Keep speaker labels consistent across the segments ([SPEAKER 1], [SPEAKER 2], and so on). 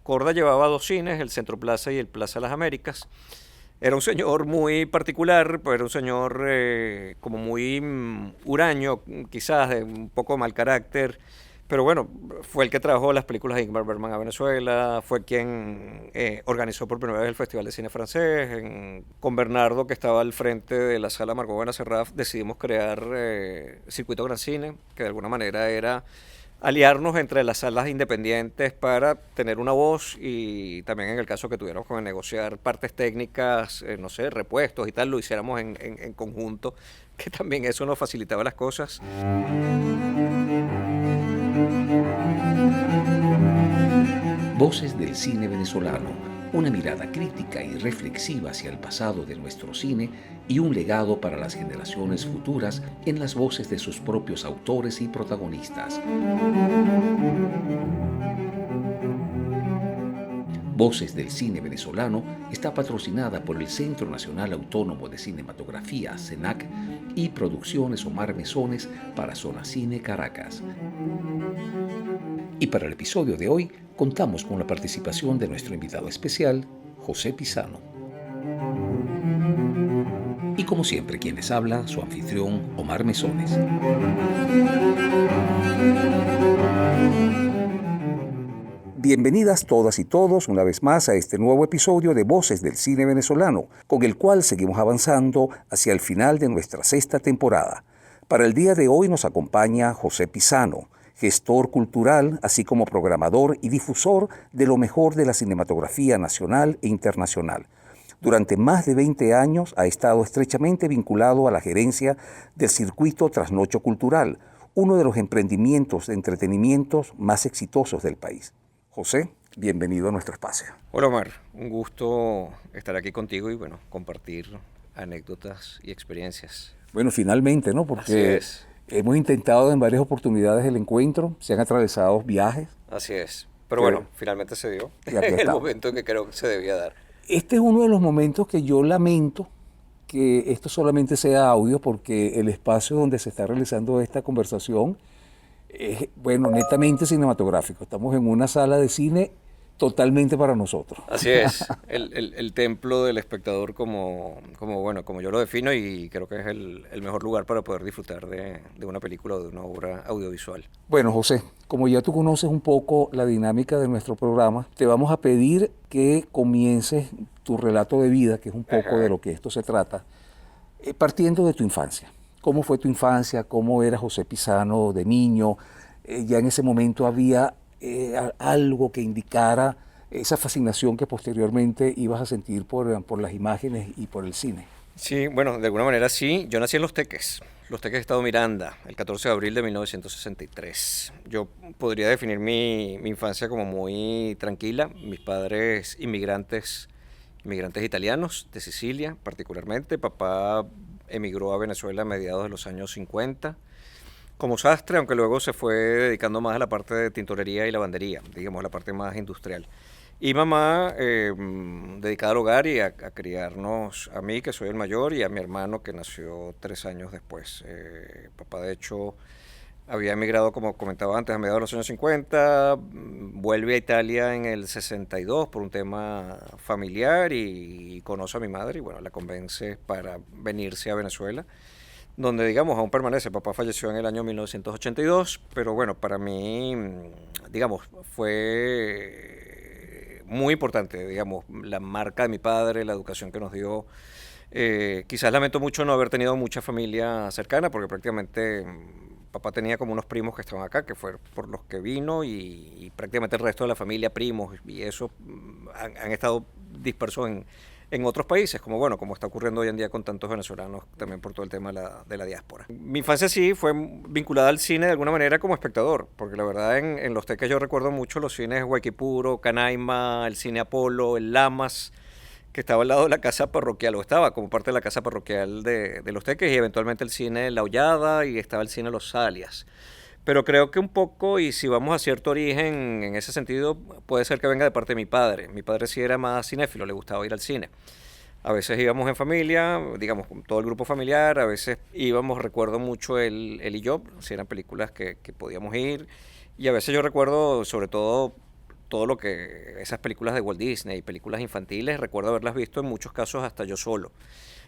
[SPEAKER 1] Corda llevaba dos cines, el Centro Plaza y el Plaza Las Américas. Era un señor muy particular, pues era un señor como muy huraño, quizás, de un poco mal carácter. Pero bueno, fue el que trajo las películas de Ingmar Bergman a Venezuela, fue quien organizó por primera vez el Festival de Cine Francés. Con Bernardo, que estaba al frente de la sala Margot Benacerraf, decidimos crear Circuito Gran Cine, que de alguna manera era aliarnos entre las salas independientes para tener una voz y también en el caso que tuviéramos que negociar partes técnicas, no sé, repuestos y tal, lo hiciéramos en conjunto, que también eso nos facilitaba las cosas.
[SPEAKER 2] Voces del cine venezolano, una mirada crítica y reflexiva hacia el pasado de nuestro cine y un legado para las generaciones futuras en las voces de sus propios autores y protagonistas. Voces del cine venezolano está patrocinada por el Centro Nacional Autónomo de Cinematografía, CENAC, y Producciones Omar Mesones para Zona Cine Caracas. Y para el episodio de hoy contamos con la participación de nuestro invitado especial, José Pisano. Y como siempre, quien les habla, su anfitrión, Omar Mesones. Bienvenidas todas y todos una vez más a este nuevo episodio de Voces del Cine Venezolano, con el cual seguimos avanzando hacia el final de nuestra sexta temporada. Para el día de hoy nos acompaña José Pisano, gestor cultural, así como programador y difusor de lo mejor de la cinematografía nacional e internacional. Durante más de 20 años ha estado estrechamente vinculado a la gerencia del Circuito Trasnocho Cultural, uno de los emprendimientos de entretenimientos más exitosos del país. José, bienvenido a nuestro espacio.
[SPEAKER 1] Hola Omar, un gusto estar aquí contigo y bueno, compartir anécdotas y experiencias.
[SPEAKER 2] Bueno, finalmente, ¿no?
[SPEAKER 1] Así
[SPEAKER 2] Porque
[SPEAKER 1] es.
[SPEAKER 2] hemos intentado en varias oportunidades el encuentro, se han atravesado viajes.
[SPEAKER 1] Así es. Pero
[SPEAKER 2] que-
[SPEAKER 1] bueno, finalmente se dio
[SPEAKER 2] y aquí
[SPEAKER 1] en el
[SPEAKER 2] estamos.
[SPEAKER 1] momento en que creo que se debía dar.
[SPEAKER 2] Este es uno de los momentos que yo lamento que esto solamente sea audio, porque el espacio donde se está realizando esta conversación es, bueno, netamente cinematográfico. Estamos en una sala de cine totalmente para nosotros.
[SPEAKER 1] Así es, el templo del espectador bueno, como yo lo defino y creo que es el mejor lugar para poder disfrutar de una película o de una obra audiovisual.
[SPEAKER 2] Bueno, José, como ya tú conoces un poco la dinámica de nuestro programa, te vamos a pedir que comiences tu relato de vida, que es un poco de
[SPEAKER 1] Ajá.
[SPEAKER 2] lo que esto se trata, partiendo de tu infancia. ¿Cómo fue tu infancia? ¿Cómo era José Pisano de niño? Ya en ese momento había algo que indicara esa fascinación que posteriormente ibas a sentir por las imágenes y por el cine.
[SPEAKER 1] Sí, bueno, de alguna manera sí. Yo nací en Los Teques, Estado Miranda, el 14 de abril de 1963. Yo podría definir mi infancia como muy tranquila. Mis padres inmigrantes italianos, de Sicilia particularmente. Papá emigró a Venezuela a mediados de los años 50 como sastre, aunque luego se fue dedicando más a la parte de tintorería y lavandería, digamos, la parte más industrial. Y mamá, dedicada al hogar y a criarnos a mí, que soy el mayor, y a mi hermano, que nació 3 años después. Papá, de hecho, había emigrado, como comentaba antes, a mediados de los años 50, vuelve a Italia en el 62 por un tema familiar y conoce a mi madre y bueno, la convence para venirse a Venezuela, donde digamos aún permanece. Papá falleció en el año 1982, pero bueno, para mí, digamos, fue muy importante, digamos, la marca de mi padre, la educación que nos dio. Quizás lamento mucho no haber tenido mucha familia cercana, porque prácticamente papá tenía como unos primos que estaban acá, que fue por los que vino, y prácticamente el resto de la familia, primos, y eso han estado dispersos en otros países, como bueno, como está ocurriendo hoy en día con tantos venezolanos, también por todo el tema de la diáspora. Mi infancia sí fue vinculada al cine de alguna manera como espectador, porque la verdad en Los Teques yo recuerdo mucho los cines Guayquipuro, Canaima, el cine Apolo, el Lamas, que estaba al lado de la casa parroquial, o estaba como parte de la casa parroquial de Los Teques, y eventualmente el cine La Hollada, y estaba el cine Los Salias. Pero creo que un poco, y si vamos a cierto origen en ese sentido, puede ser que venga de parte de mi padre. Mi padre sí era más cinéfilo, le gustaba ir al cine. A veces íbamos en familia, digamos, con todo el grupo familiar, a veces íbamos, recuerdo mucho él y yo, si eran películas que podíamos ir, y a veces yo recuerdo, sobre todo, todo lo que esas películas de Walt Disney, películas infantiles, recuerdo haberlas visto en muchos casos hasta yo solo.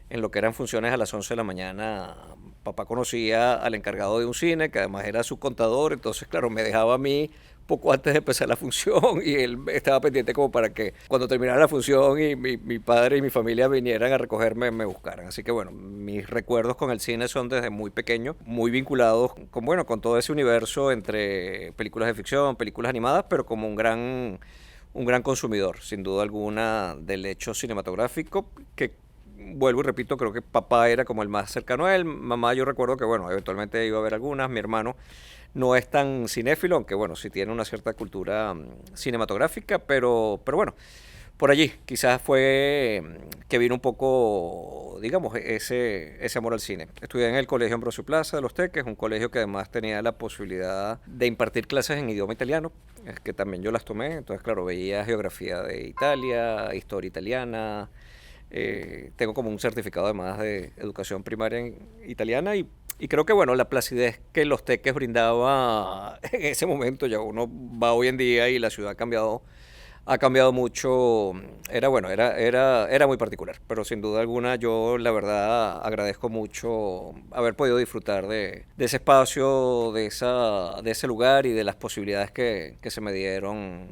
[SPEAKER 1] En lo que eran funciones a las 11 de la mañana, papá conocía al encargado de un cine, que además era su contador, entonces claro, me dejaba a mí poco antes de empezar la función y él estaba pendiente como para que cuando terminara la función y mi padre y mi familia vinieran a recogerme, me buscaran. Así que bueno, mis recuerdos con el cine son desde muy pequeño, muy vinculados con, bueno, con todo ese universo entre películas de ficción, películas animadas, pero como un gran consumidor, sin duda alguna, del hecho cinematográfico que vuelvo y repito, creo que papá era como el más cercano a él. Mamá, yo recuerdo que, bueno, eventualmente iba a ver algunas. Mi hermano no es tan cinéfilo, aunque, bueno, sí tiene una cierta cultura cinematográfica, pero bueno, por allí quizás fue que vino un poco, digamos, ese amor al cine. Estudié en el Colegio Ambrosio Plaza de Los Teques, un colegio que además tenía la posibilidad de impartir clases en idioma italiano, es que también yo las tomé. Entonces, claro, veía geografía de Italia, historia italiana. Tengo como un certificado además de educación primaria italiana y creo que bueno, la placidez que Los Teques brindaba en ese momento, ya uno va hoy en día y la ciudad ha cambiado mucho, era bueno, era muy particular, pero sin duda alguna yo la verdad agradezco mucho haber podido disfrutar de ese espacio, de ese lugar y de las posibilidades que se me dieron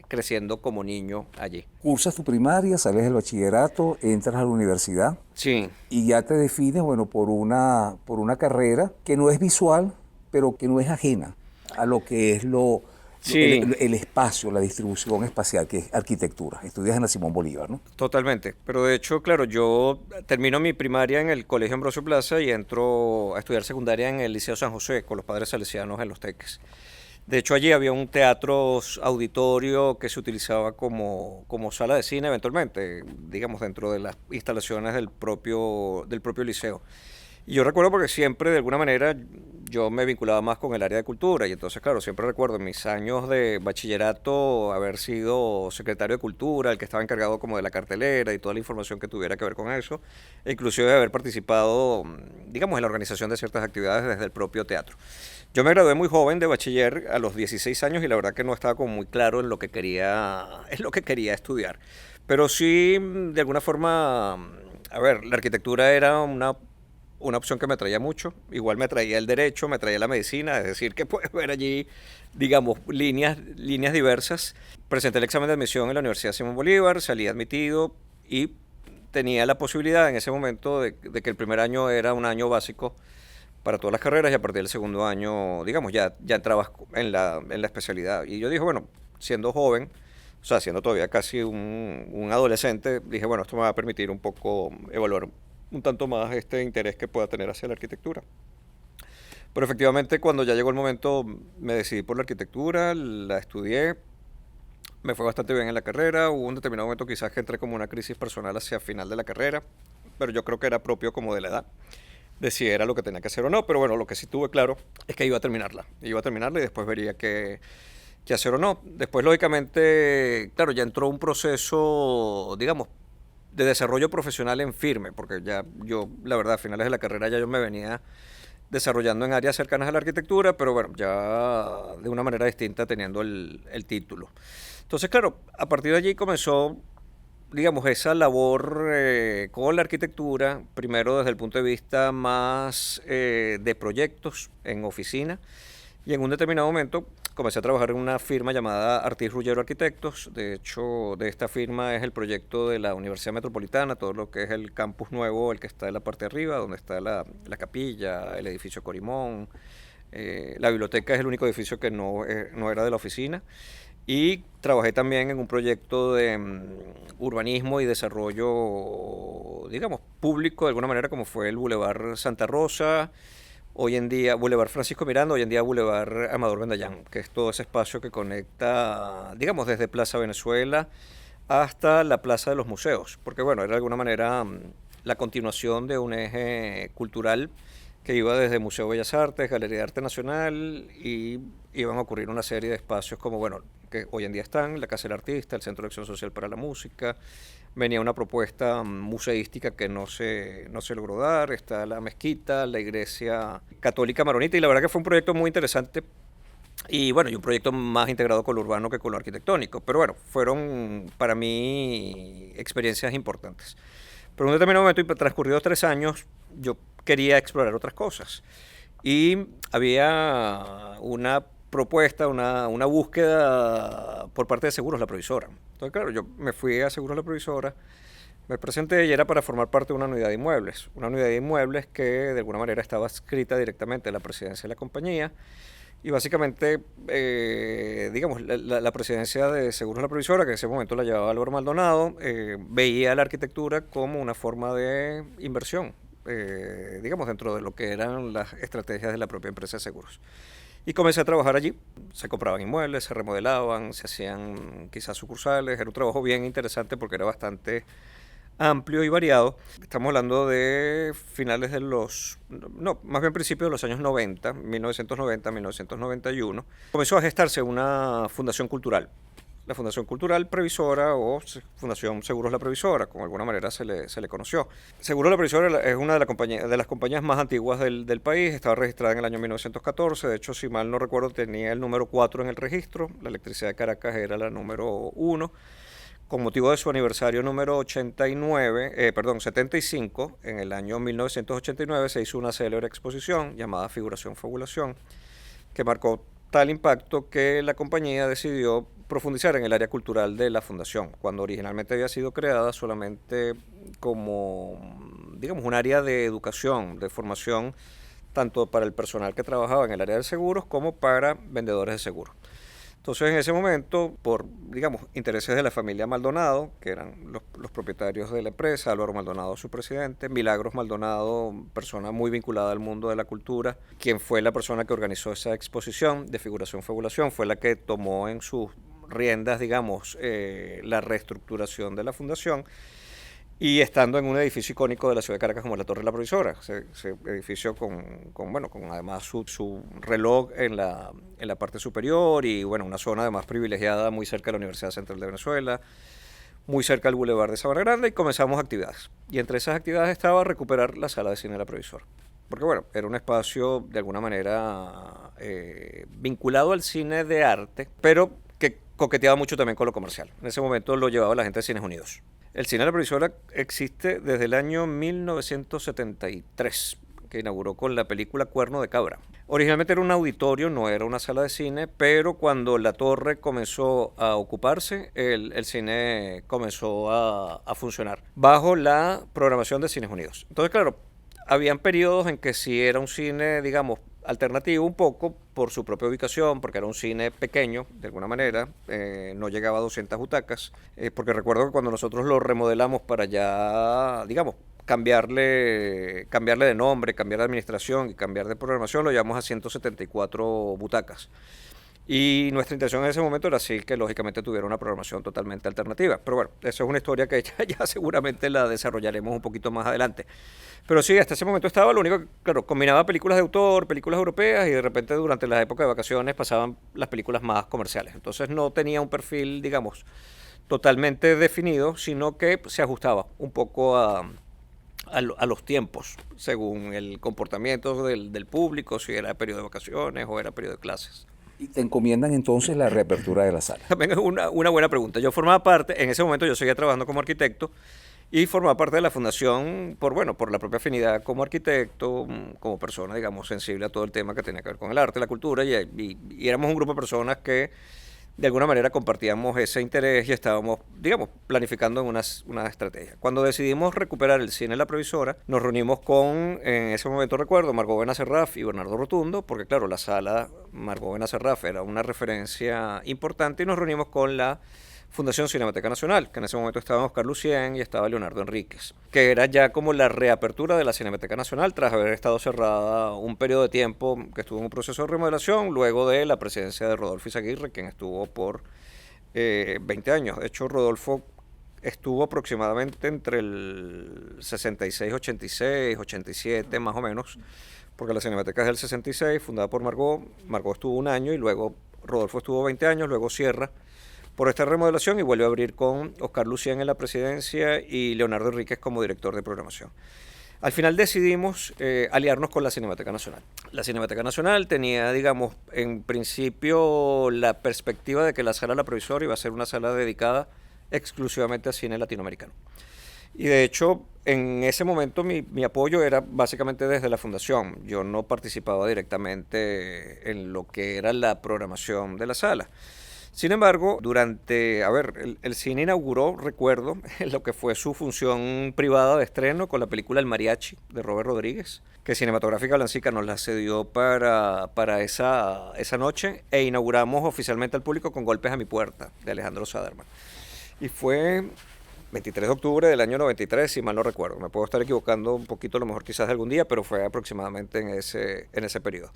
[SPEAKER 1] creciendo como niño allí.
[SPEAKER 2] Cursas tu primaria, sales del bachillerato, entras a la universidad
[SPEAKER 1] Sí,
[SPEAKER 2] y ya te defines, bueno, por una carrera que no es visual, pero que no es ajena a lo que es
[SPEAKER 1] sí.
[SPEAKER 2] el espacio, la distribución espacial, que es arquitectura. Estudias en la Simón Bolívar, ¿no?
[SPEAKER 1] Totalmente, pero de hecho, claro, yo termino mi primaria en el Colegio Ambrosio Plaza y entro a estudiar secundaria en el Liceo San José con los padres salesianos en Los Teques. De hecho, allí había un teatro auditorio que se utilizaba como sala de cine eventualmente, digamos, dentro de las instalaciones del propio liceo. Y yo recuerdo porque siempre, de alguna manera, yo me vinculaba más con el área de cultura y entonces, claro, siempre recuerdo en mis años de bachillerato haber sido secretario de cultura, el que estaba encargado como de la cartelera y toda la información que tuviera que ver con eso, e inclusive haber participado, digamos, en la organización de ciertas actividades desde el propio teatro. Yo me gradué muy joven de bachiller a los 16 años y la verdad que no estaba como muy claro en lo que quería estudiar. Pero sí, de alguna forma, a ver, la arquitectura era una opción que me atraía mucho. Igual me atraía el derecho, me atraía la medicina, es decir, que puedes ver allí, digamos, líneas diversas. Presenté el examen de admisión en la Universidad Simón Bolívar, salí admitido y tenía la posibilidad en ese momento de que el primer año era un año básico para todas las carreras y a partir del segundo año, digamos, ya entrabas en la especialidad. Y yo dije, bueno, siendo joven, o sea, siendo todavía casi un adolescente, dije, bueno, esto me va a permitir un poco evaluar un tanto más este interés que pueda tener hacia la arquitectura. Pero efectivamente cuando ya llegó el momento me decidí por la arquitectura, la estudié, me fue bastante bien en la carrera, hubo un determinado momento quizás que entré como una crisis personal hacia final de la carrera, pero yo creo que era propio como de la edad, de si era lo que tenía que hacer o no, pero bueno, lo que sí tuve claro es que iba a terminarla y después vería qué hacer o no. Después, lógicamente, claro, ya entró un proceso, digamos, de desarrollo profesional en firme, porque ya yo, la verdad, a finales de la carrera ya yo me venía desarrollando en áreas cercanas a la arquitectura, pero bueno, ya de una manera distinta teniendo el título. Entonces, claro, a partir de allí comenzó, digamos, esa labor con la arquitectura, primero desde el punto de vista más de proyectos en oficina, y en un determinado momento comencé a trabajar en una firma llamada Artiz Rullero Arquitectos. De hecho, de esta firma es el proyecto de la Universidad Metropolitana, todo lo que es el campus nuevo, el que está en la parte de arriba, donde está la capilla, el edificio Corimón. La biblioteca es el único edificio que no era de la oficina. Y trabajé también en un proyecto de urbanismo y desarrollo, digamos, público de alguna manera, como fue el Boulevard Santa Rosa, hoy en día Boulevard Francisco Miranda, hoy en día Boulevard Amador Bendayán, que es todo ese espacio que conecta, digamos, desde Plaza Venezuela hasta la Plaza de los Museos, porque bueno, era de alguna manera la continuación de un eje cultural que iba desde Museo de Bellas Artes, Galería de Arte Nacional, y iban a ocurrir una serie de espacios como, bueno, que hoy en día están, la Casa del Artista, el Centro de Acción Social para la Música. Venía una propuesta museística que no se logró dar, está la mezquita, la iglesia católica maronita, y la verdad que fue un proyecto muy interesante Y bueno, y un proyecto más integrado con lo urbano que con lo arquitectónico. Pero bueno, fueron para mí experiencias importantes. Pero en un determinado momento, y transcurridos 3 años, yo quería explorar otras cosas. Y había una propuesta, una búsqueda por parte de Seguros La Provisora. Entonces, claro, yo me fui a Seguros La Provisora, me presenté y era para formar parte de una unidad de inmuebles. Una unidad de inmuebles que de alguna manera estaba adscrita directamente a la presidencia de la compañía. Y básicamente, digamos, la presidencia de Seguros La Provisora, que en ese momento la llevaba Álvaro Maldonado, veía la arquitectura como una forma de inversión, digamos, dentro de lo que eran las estrategias de la propia empresa de seguros. Y comencé a trabajar allí. Se compraban inmuebles, se remodelaban, se hacían quizás sucursales. Era un trabajo bien interesante porque era bastante amplio y variado. Estamos hablando de finales de los, no, más bien principios de los años 90, 1990, 1991. Comenzó a gestarse una fundación cultural. La Fundación Cultural Previsora o Fundación Seguros La Previsora, como de alguna manera se le conoció. Seguros La Previsora es una de las compañías más antiguas del país, estaba registrada en el año 1914, de hecho, si mal no recuerdo, tenía el número 4 en el registro, la electricidad de Caracas era la número 1. Con motivo de su aniversario número 75, en el año 1989 se hizo una célebre exposición llamada Figuración Fabulación, que marcó tal impacto que la compañía decidió profundizar en el área cultural de la fundación, cuando originalmente había sido creada solamente como, digamos, un área de educación, de formación, tanto para el personal que trabajaba en el área de seguros como para vendedores de seguros. Entonces, en ese momento, por, digamos, intereses de la familia Maldonado, que eran los propietarios de la empresa, Álvaro Maldonado, su presidente, Milagros Maldonado, persona muy vinculada al mundo de la cultura, quien fue la persona que organizó esa exposición de Figuración Fabulación, fue la que tomó en sus riendas, digamos, la reestructuración de la fundación. Y estando en un edificio icónico de la ciudad de Caracas como la Torre de la Provisora, ese edificio bueno, con además su reloj en la parte superior y bueno, una zona además privilegiada muy cerca de la Universidad Central de Venezuela, muy cerca del Boulevard de Sabana Grande y comenzamos actividades. Y entre esas actividades estaba recuperar la sala de cine de la Provisora. Porque bueno, era un espacio de alguna manera vinculado al cine de arte, pero que coqueteaba mucho también con lo comercial. En ese momento lo llevaba la gente de Cines Unidos. El cine de la Provisora existe desde el año 1973, que inauguró con la película Cuerno de Cabra. Originalmente era un auditorio, no era una sala de cine, pero cuando la torre comenzó a ocuparse, el cine comenzó a funcionar bajo la programación de Cines Unidos. Entonces, claro, habían periodos en que sí era un cine, digamos, alternativo un poco por su propia ubicación, porque era un cine pequeño, de alguna manera, no llegaba a 200 butacas, porque recuerdo que cuando nosotros lo remodelamos para ya, digamos, cambiarle de nombre, cambiar de administración y cambiar de programación, lo llevamos a 174 butacas. Y nuestra intención en ese momento era así que lógicamente tuviera una programación totalmente alternativa. Pero bueno, eso es una historia que ya seguramente la desarrollaremos un poquito más adelante. Pero sí, hasta ese momento estaba, lo único que, claro, combinaba películas de autor, películas europeas y de repente durante la época de vacaciones pasaban las películas más comerciales. Entonces no tenía un perfil, digamos, totalmente definido, sino que se ajustaba un poco a los tiempos, según el comportamiento del público, si era periodo de vacaciones o era periodo de clases.
[SPEAKER 2] Y te encomiendan entonces la reapertura de la sala.
[SPEAKER 1] También es una buena pregunta. Yo formaba parte, en ese momento yo seguía trabajando como arquitecto y formaba parte de la fundación por la propia afinidad como arquitecto, como persona, digamos, sensible a todo el tema que tenía que ver con el arte, la cultura y éramos un grupo de personas que de alguna manera compartíamos ese interés y estábamos, digamos, planificando en una estrategia. Cuando decidimos recuperar el cine La Provisora, nos reunimos con, en ese momento recuerdo, Margot Benacerraf y Bernardo Rotundo, porque claro, la sala Margot Benacerraf era una referencia importante y nos reunimos con la Fundación Cinemateca Nacional, que en ese momento estaban Oscar Lucien y estaba Leonardo Enríquez, que era ya como la reapertura de la Cinemateca Nacional tras haber estado cerrada un periodo de tiempo que estuvo en un proceso de remodelación luego de la presidencia de Rodolfo Izaguirre, quien estuvo por 20 años. De hecho, Rodolfo estuvo aproximadamente entre el 66, 86, 87 más o menos, porque la Cinemateca es del 66, fundada por Margot. Margot estuvo un año y luego Rodolfo estuvo 20 años, luego cierra por esta remodelación y vuelve a abrir con Oscar Lucien en la presidencia y Leonardo Enríquez como director de programación. Al final decidimos aliarnos con la Cinemateca Nacional. La Cinemateca Nacional tenía, digamos, en principio la perspectiva de que la sala La Provisoria iba a ser una sala dedicada exclusivamente a cine latinoamericano. Y de hecho, en ese momento mi apoyo era básicamente desde la fundación. Yo no participaba directamente en lo que era la programación de la sala. Sin embargo, el cine inauguró, recuerdo, lo que fue su función privada de estreno con la película El Mariachi de Robert Rodríguez, que Cinematográfica Blancica nos la cedió para esa noche, e inauguramos oficialmente al público con Golpes a mi puerta de Alejandro Saderman. Y fue 23 de octubre del año 93, si mal no recuerdo. Me puedo estar equivocando un poquito, a lo mejor quizás de algún día, pero fue aproximadamente en ese periodo.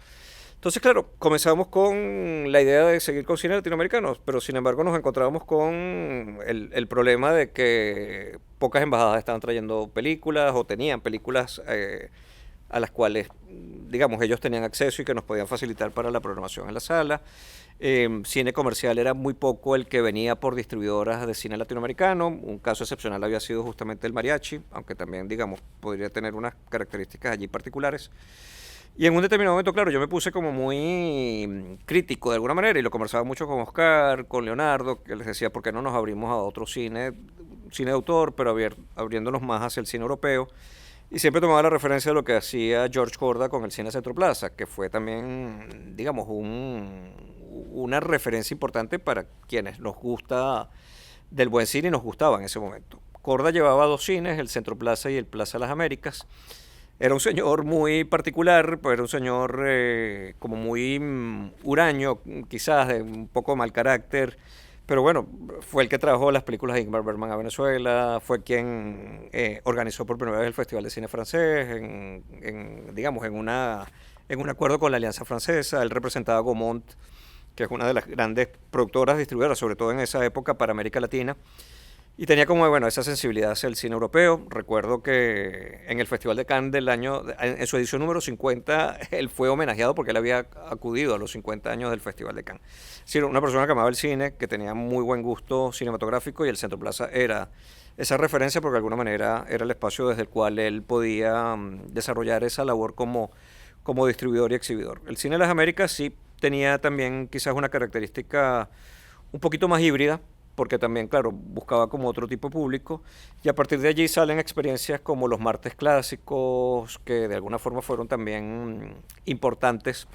[SPEAKER 1] Entonces, claro, comenzamos con la idea de seguir con cine latinoamericano, pero sin embargo nos encontrábamos con el problema de que pocas embajadas estaban trayendo películas o tenían películas a las cuales, digamos, ellos tenían acceso y que nos podían facilitar para la programación en la sala. Cine comercial era muy poco el que venía por distribuidoras de cine latinoamericano. Un caso excepcional había sido justamente El Mariachi, aunque también, digamos, podría tener unas características allí particulares. Y en un determinado momento, claro, yo me puse como muy crítico de alguna manera y lo conversaba mucho con Oscar, con Leonardo, que les decía, ¿por qué no nos abrimos a otro cine de autor, pero abriéndonos más hacia el cine europeo? Y siempre tomaba la referencia de lo que hacía George Corda con el cine Centro Plaza, que fue también, digamos, una referencia importante para quienes nos gusta del buen cine y nos gustaba en ese momento. Corda llevaba dos cines, el Centro Plaza y el Plaza Las Américas. Era un señor muy particular, pues era un señor como muy huraño, quizás de un poco mal carácter, pero bueno, fue el que trajo las películas de Ingmar Bergman a Venezuela, fue quien organizó por primera vez el Festival de Cine Francés, digamos, en un acuerdo con la Alianza Francesa. Él representaba a Gaumont, que es una de las grandes productoras distribuidoras, sobre todo en esa época para América Latina. Y tenía como, bueno, esa sensibilidad hacia el cine europeo. Recuerdo que en el Festival de Cannes en su edición número 50, él fue homenajeado porque él había acudido a los 50 años del Festival de Cannes. Es decir, una persona que amaba el cine, que tenía muy buen gusto cinematográfico, y el Centro Plaza era esa referencia porque de alguna manera era el espacio desde el cual él podía desarrollar esa labor como distribuidor y exhibidor. El cine de las Américas sí tenía también quizás una característica un poquito más híbrida, porque también, claro, buscaba como otro tipo de público, y a partir de allí salen experiencias como los martes clásicos, que de alguna forma fueron también importantes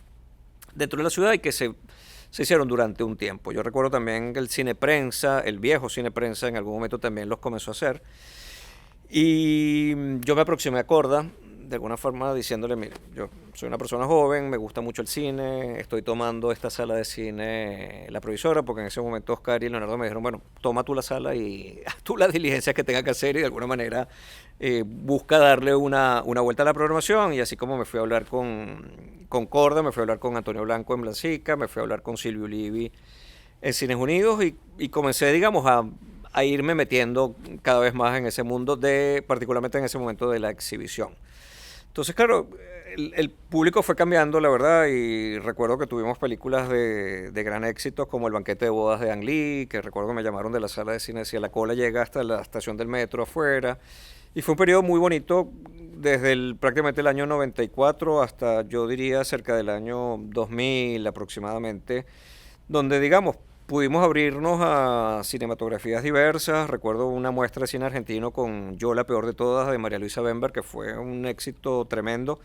[SPEAKER 1] dentro de la ciudad y que se hicieron durante un tiempo. Yo recuerdo también que el cine prensa, el viejo cine prensa, en algún momento también los comenzó a hacer, y yo me aproximé a Corda, de alguna forma diciéndole, mire, yo soy una persona joven, me gusta mucho el cine, estoy tomando esta sala de cine La Provisora, porque en ese momento Oscar y Leonardo me dijeron, bueno, toma tú la sala y haz tú las diligencias que tenga que hacer y de alguna manera busca darle una vuelta a la programación. Y así como me fui a hablar con Corda, me fui a hablar con Antonio Blanco en Blancica, me fui a hablar con Silvio Livi en Cines Unidos y comencé, digamos, a irme metiendo cada vez más en ese mundo, particularmente en ese momento de la exhibición. Entonces, claro, el público fue cambiando, la verdad, y recuerdo que tuvimos películas de gran éxito como El banquete de bodas de Ang Lee, que recuerdo que me llamaron de la sala de cine, decía, la cola llega hasta la estación del metro afuera, y fue un periodo muy bonito desde prácticamente el año 94 hasta, yo diría, cerca del año 2000 aproximadamente, donde, digamos, pudimos abrirnos a cinematografías diversas. Recuerdo una muestra de cine argentino con Yo, la peor de todas, de María Luisa Bember, que fue un éxito tremendo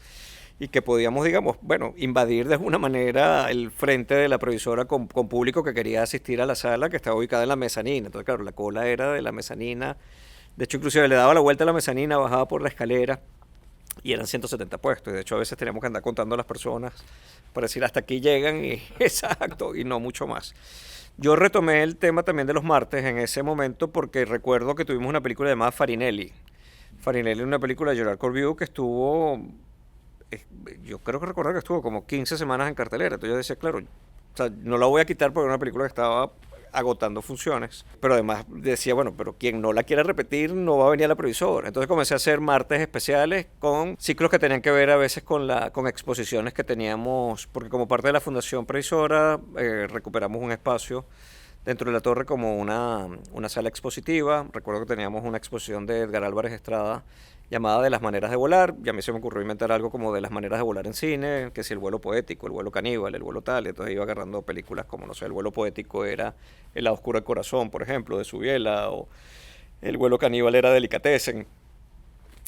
[SPEAKER 1] y que podíamos, digamos, bueno, invadir de alguna manera el frente de la Provisora con público que quería asistir a la sala, que estaba ubicada en la mezanina. Entonces, claro, la cola era de la mezanina. De hecho, inclusive le daba la vuelta a la mezanina, bajaba por la escalera y eran 170 puestos. Y de hecho, a veces teníamos que andar contando a las personas para decir hasta aquí llegan y exacto, y no mucho más. Yo retomé el tema también de los martes en ese momento porque recuerdo que tuvimos una película llamada Farinelli. Farinelli es una película de Gerard Corbiou que estuvo, yo creo que recordar que estuvo como 15 semanas en cartelera. Entonces yo decía, claro, o sea, no la voy a quitar porque era una película que estaba agotando funciones, pero además decía, bueno, pero quien no la quiera repetir no va a venir a la Provisora. Entonces comencé a hacer martes especiales con ciclos que tenían que ver a veces con exposiciones que teníamos, porque como parte de la Fundación Provisora recuperamos un espacio dentro de la torre como una sala expositiva. Recuerdo que teníamos una exposición de Edgar Álvarez Estrada llamada De las maneras de volar, y a mí se me ocurrió inventar algo como de las maneras de volar en cine, que si el vuelo poético, el vuelo caníbal, el vuelo tal, y entonces iba agarrando películas como, no sé, el vuelo poético era El lado oscuro del corazón, por ejemplo, de Subiela, o el vuelo caníbal era Delicatessen,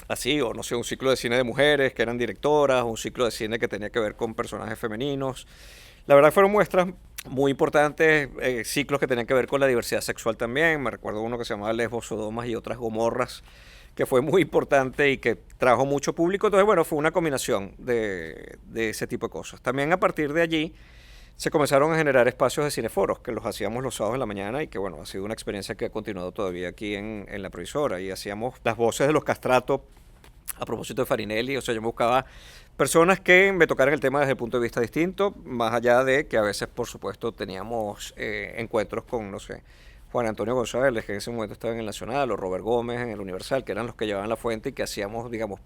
[SPEAKER 1] así, o no sé, un ciclo de cine de mujeres que eran directoras, o un ciclo de cine que tenía que ver con personajes femeninos. La verdad fueron muestras muy importantes, ciclos que tenían que ver con la diversidad sexual también. Me recuerdo uno que se llamaba Lesbos, Sodomas y otras Gomorras, que fue muy importante y que trajo mucho público. Entonces, bueno, fue una combinación de ese tipo de cosas. También a partir de allí se comenzaron a generar espacios de cineforos, que los hacíamos los sábados en la mañana y que, bueno, ha sido una experiencia que ha continuado todavía aquí en la Provisora. Y hacíamos las voces de los castratos a propósito de Farinelli. O sea, yo me buscaba personas que me tocaran el tema desde el punto de vista distinto, más allá de que a veces, por supuesto, teníamos encuentros con, no sé, Juan Antonio González, que en ese momento estaba en el Nacional, o Robert Gómez en el Universal, que eran los que llevaban la fuente y que hacíamos, digamos,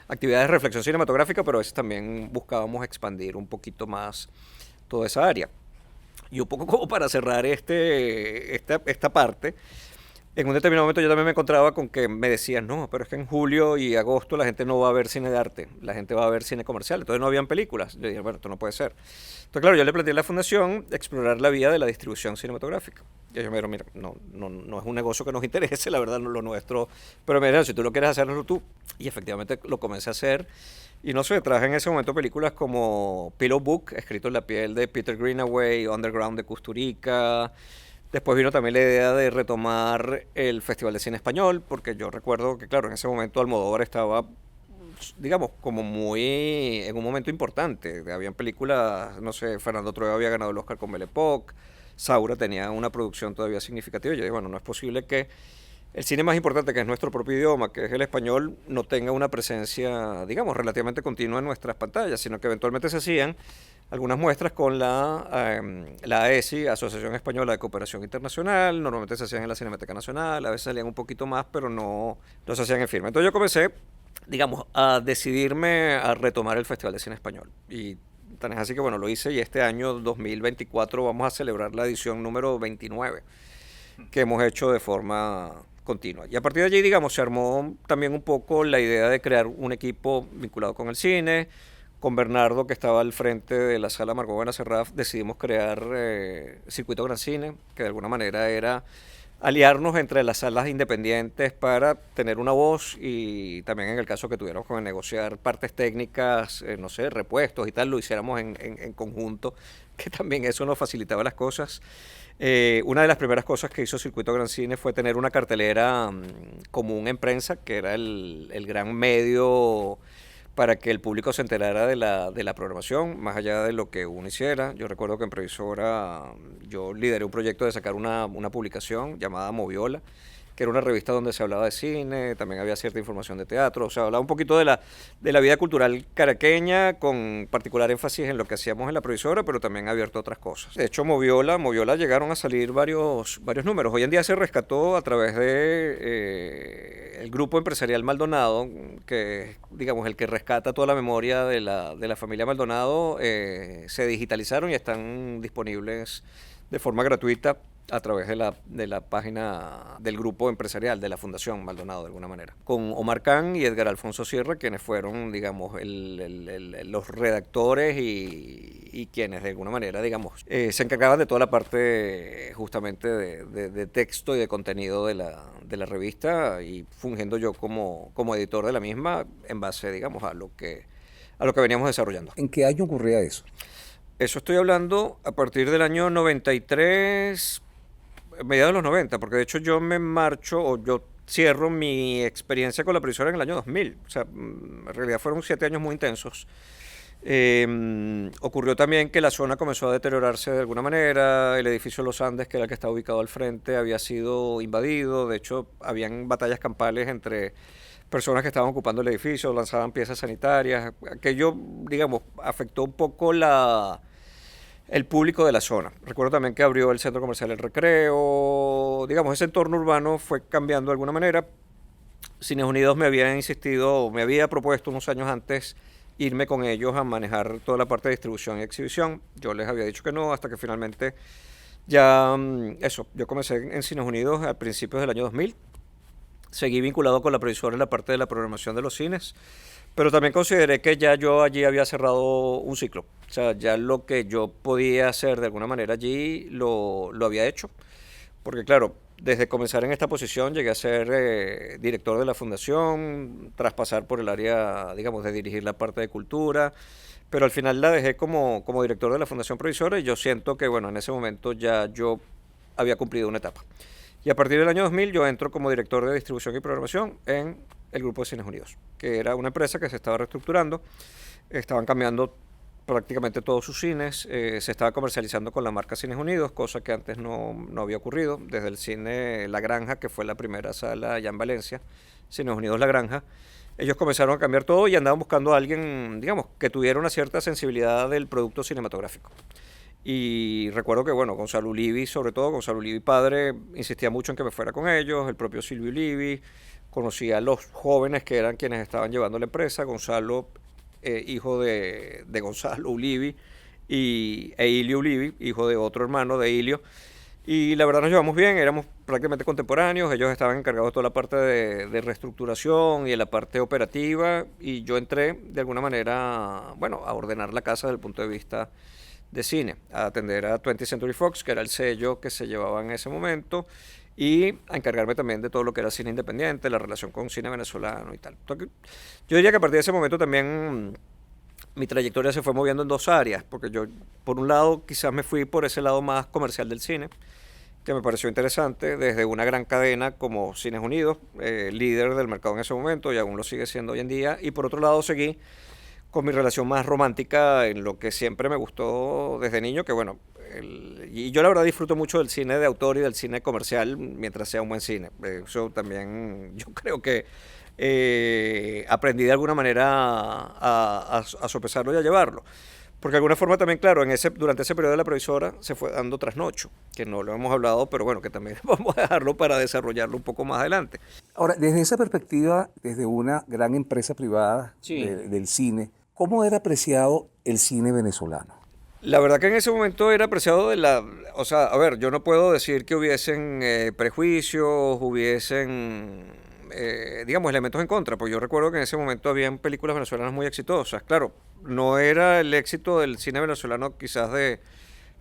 [SPEAKER 1] actividades de reflexión cinematográfica, pero a veces también buscábamos expandir un poquito más toda esa área. Y un poco como para cerrar esta parte, en un determinado momento yo también me encontraba con que me decían, no, pero es que en julio y agosto la gente no va a ver cine de arte, la gente va a ver cine comercial, entonces no habían películas. Yo dije, bueno, esto no puede ser. Entonces, claro, yo le planteé a la fundación explorar la vía de la distribución cinematográfica. Y ellos me dijeron, mira, no es un negocio que nos interese, la verdad, lo nuestro, pero me dijeron, si tú lo quieres hacerlo tú. Y efectivamente lo comencé a hacer. Y no sé, traje en ese momento películas como Pillow Book, escrito en la piel de Peter Greenaway, Underground de Kusturica. Después vino también la idea de retomar el Festival de Cine Español, porque yo recuerdo que, claro, en ese momento Almodóvar estaba, digamos, como muy en un momento importante. Habían películas, no sé, Fernando Trueba había ganado el Oscar con Belle Époque, Saura tenía una producción todavía significativa. Y yo dije, bueno, no es posible que el cine más importante, que es nuestro propio idioma, que es el español, no tenga una presencia, digamos, relativamente continua en nuestras pantallas, sino que eventualmente se hacían algunas muestras con la AESI, Asociación Española de Cooperación Internacional. Normalmente se hacían en la Cinemateca Nacional, a veces salían un poquito más, pero no se hacían en firme. Entonces yo comencé, digamos, a decidirme a retomar el Festival de Cine Español. Y tan es así que, bueno, lo hice, y este año 2024 vamos a celebrar la edición número 29 que hemos hecho de forma continua. Y a partir de allí, digamos, se armó también un poco la idea de crear un equipo vinculado con el cine. Con Bernardo, que estaba al frente de la sala Margot Benacerraf, decidimos crear Circuito Gran Cine, que de alguna manera era aliarnos entre las salas independientes para tener una voz, y también en el caso que tuviéramos que negociar partes técnicas, no sé, repuestos y tal, lo hiciéramos en conjunto, que también eso nos facilitaba las cosas. Una de las primeras cosas que hizo Circuito Gran Cine fue tener una cartelera común en prensa, que era el gran medio para que el público se enterara de la programación, más allá de lo que uno hiciera. Yo recuerdo que en Previsora yo lideré un proyecto de sacar una publicación llamada Moviola, que era una revista donde se hablaba de cine, también había cierta información de teatro, o sea, hablaba un poquito de la vida cultural caraqueña, con particular énfasis en lo que hacíamos en la Provisora, pero también abierto a otras cosas. De hecho, Moviola llegaron a salir varios números. Hoy en día se rescató a través de el grupo empresarial Maldonado, que es, digamos, el que rescata toda la memoria de la familia Maldonado. Se digitalizaron y están disponibles de forma gratuita a través de la página del grupo empresarial de la Fundación Maldonado, de alguna manera, con Omar Khan y Edgar Alfonso Sierra, quienes fueron, digamos, los redactores y quienes de alguna manera, digamos, se encargaban de toda la parte justamente de texto y de contenido de la revista, y fungiendo yo como editor de la misma en base, digamos, a lo que veníamos desarrollando.
[SPEAKER 2] ¿En qué año ocurría eso?
[SPEAKER 1] Eso estoy hablando a partir del año 93, mediados de los 90, porque de hecho yo me marcho, o yo cierro mi experiencia con la Provisora en el año 2000. O sea, en realidad fueron 7 años muy intensos. Ocurrió también que la zona comenzó a deteriorarse de alguna manera. El edificio Los Andes, que era el que estaba ubicado al frente, había sido invadido. De hecho, habían batallas campales entre personas que estaban ocupando el edificio, lanzaban piezas sanitarias. Aquello, digamos, afectó un poco el público de la zona. Recuerdo también que abrió el centro comercial El Recreo. Digamos, ese entorno urbano fue cambiando de alguna manera. Cines Unidos me había propuesto unos años antes irme con ellos a manejar toda la parte de distribución y exhibición. Yo les había dicho que no, hasta que finalmente yo comencé en Cines Unidos a principios del año 2000. seguí vinculado con la previsora en la parte de la programación de los cines, pero también consideré que ya yo allí había cerrado un ciclo. O sea, ya lo que yo podía hacer de alguna manera allí lo había hecho. Porque claro, desde comenzar en esta posición llegué a ser director de la fundación, tras pasar por el área, digamos, de dirigir la parte de cultura, pero al final la dejé como director de la Fundación Provisora y yo siento que, bueno, en ese momento ya yo había cumplido una etapa. Y a partir del año 2000 yo entro como director de distribución y programación en el Grupo de Cines Unidos, que era una empresa que se estaba reestructurando, estaban cambiando prácticamente todos sus cines, se estaba comercializando con la marca Cines Unidos, cosa que antes no había ocurrido, desde el cine La Granja, que fue la primera sala allá en Valencia, Cines Unidos La Granja, ellos comenzaron a cambiar todo y andaban buscando a alguien, digamos, que tuviera una cierta sensibilidad del producto cinematográfico. Y recuerdo que, bueno, Gonzalo Ulivi, sobre todo, Gonzalo Ulivi padre, insistía mucho en que me fuera con ellos, el propio Silvio Ulivi, conocía a los jóvenes que eran quienes estaban llevando la empresa, Gonzalo, hijo de Gonzalo Ulivi, e Ilio Ulivi, hijo de otro hermano de Ilio. Y la verdad nos llevamos bien, éramos prácticamente contemporáneos, ellos estaban encargados de toda la parte de reestructuración y de la parte operativa, y yo entré de alguna manera, bueno, a ordenar la casa desde el punto de vista de cine, a atender a 20th Century Fox, que era el sello que se llevaba en ese momento, y a encargarme también de todo lo que era cine independiente, la relación con cine venezolano y tal. Entonces, yo diría que a partir de ese momento también mi trayectoria se fue moviendo en dos áreas, porque yo, por un lado, quizás me fui por ese lado más comercial del cine, que me pareció interesante, desde una gran cadena como Cines Unidos, líder del mercado en ese momento, y aún lo sigue siendo hoy en día, y por otro lado seguí con mi relación más romántica en lo que siempre me gustó desde niño, que bueno, y yo la verdad disfruto mucho del cine de autor y del cine comercial mientras sea un buen cine. Eso también yo creo que aprendí de alguna manera a sopesarlo y a llevarlo. Porque de alguna forma también, claro, durante ese periodo de la previsora se fue dando trasnocho, que no lo hemos hablado, pero bueno, que también vamos a dejarlo para desarrollarlo un poco más adelante.
[SPEAKER 2] Ahora, desde esa perspectiva, desde una gran empresa privada
[SPEAKER 1] Sí.
[SPEAKER 2] del cine, ¿cómo era apreciado el cine venezolano?
[SPEAKER 1] La verdad que en ese momento era apreciado o sea, a ver, yo no puedo decir que hubiesen prejuicios, hubiesen, digamos, elementos en contra, porque yo recuerdo que en ese momento habían películas venezolanas muy exitosas. Claro, no era el éxito del cine venezolano quizás de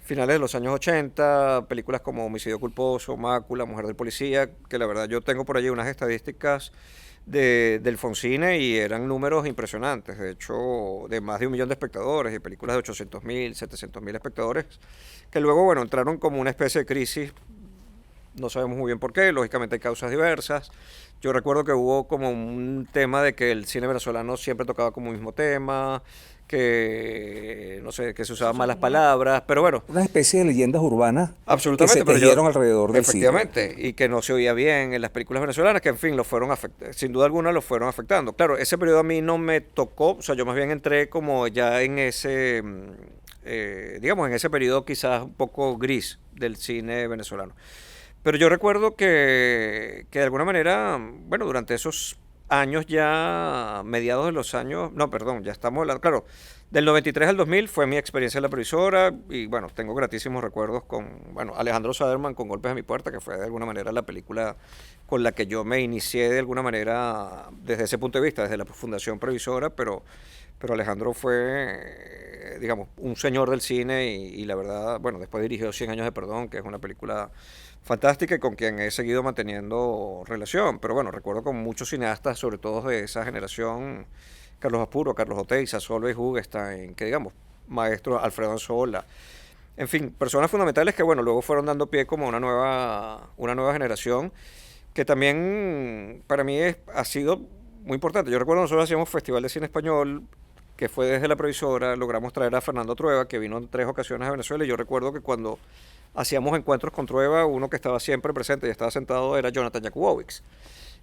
[SPEAKER 1] finales de los años 80, películas como Homicidio Culposo, Mácula, Mujer del Policía, que la verdad yo tengo por allí unas estadísticas del Foncine y eran números impresionantes, de hecho de más de 1 millón de espectadores y películas de 800.000, 700.000 espectadores, que luego bueno entraron como una especie de crisis, no sabemos muy bien por qué, lógicamente hay causas diversas. Yo recuerdo que hubo como un tema de que el cine venezolano siempre tocaba como un mismo tema, que no sé, que se usaban malas palabras, pero bueno,
[SPEAKER 2] Una especie de leyendas urbanas que
[SPEAKER 1] absolutamente,
[SPEAKER 2] se tejieron alrededor del cine.
[SPEAKER 1] efectivamente, y que no se oía bien en las películas venezolanas, que en fin, sin duda alguna lo fueron afectando. Claro, ese periodo a mí no me tocó, o sea, yo más bien entré como ya en ese, digamos, en ese periodo quizás un poco gris del cine venezolano. Pero yo recuerdo que de alguna manera, bueno, durante esos años ya, mediados de los años, no, perdón, ya estamos hablando, claro, del 93 al 2000 fue mi experiencia en la previsora y bueno, tengo gratísimos recuerdos con, bueno, Alejandro Saderman con Golpes a mi puerta, que fue de alguna manera la película con la que yo me inicié de alguna manera desde ese punto de vista, desde la Fundación Previsora, pero Alejandro fue, digamos, un señor del cine y la verdad, bueno, después dirigió 100 años de perdón, que es una película fantástica y con quien he seguido manteniendo relación. Pero bueno, recuerdo con muchos cineastas, sobre todo de esa generación, Carlos Apuro, Carlos Oteiza, Solveig Hugestein, que digamos, maestro Alfredo Anzola. En fin, personas fundamentales que bueno, luego fueron dando pie como una nueva generación, que también para mí ha sido muy importante. Yo recuerdo nosotros hacíamos Festival de Cine Español, que fue desde la previsora, logramos traer a Fernando Trueba, que vino en 3 ocasiones a Venezuela, y yo recuerdo que cuando hacíamos encuentros con Trueba, uno que estaba siempre presente y estaba sentado era Jonathan Jakubowicz,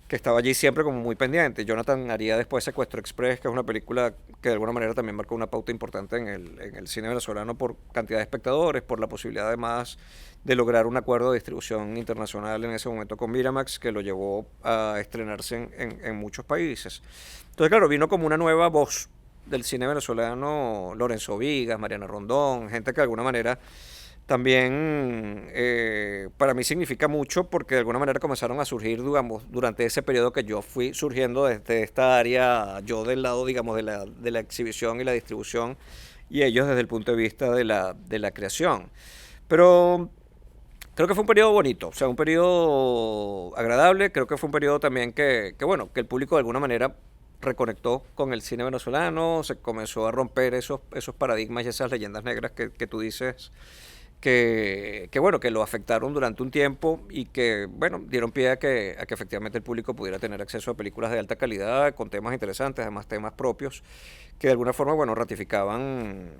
[SPEAKER 1] que estaba allí siempre como muy pendiente. Jonathan haría después Secuestro Express, que es una película que de alguna manera también marcó una pauta importante en el cine venezolano por cantidad de espectadores, por la posibilidad además de lograr un acuerdo de distribución internacional en ese momento con Miramax, que lo llevó a estrenarse en muchos países. Entonces, claro, vino como una nueva voz del cine venezolano, Lorenzo Vigas, Mariana Rondón, gente que de alguna manera también para mí significa mucho porque de alguna manera comenzaron a surgir, digamos, durante ese periodo que yo fui surgiendo desde esta área, yo del lado, digamos, de la exhibición y la distribución, y ellos desde el punto de vista de la creación. Pero creo que fue un periodo bonito, o sea, un periodo agradable, creo que fue un periodo también bueno, que el público de alguna manera reconectó con el cine venezolano, se comenzó a romper esos paradigmas y esas leyendas negras que tú dices bueno, que lo afectaron durante un tiempo y que, bueno, dieron pie a que efectivamente el público pudiera tener acceso a películas de alta calidad, con temas interesantes, además temas propios, que de alguna forma, bueno, ratificaban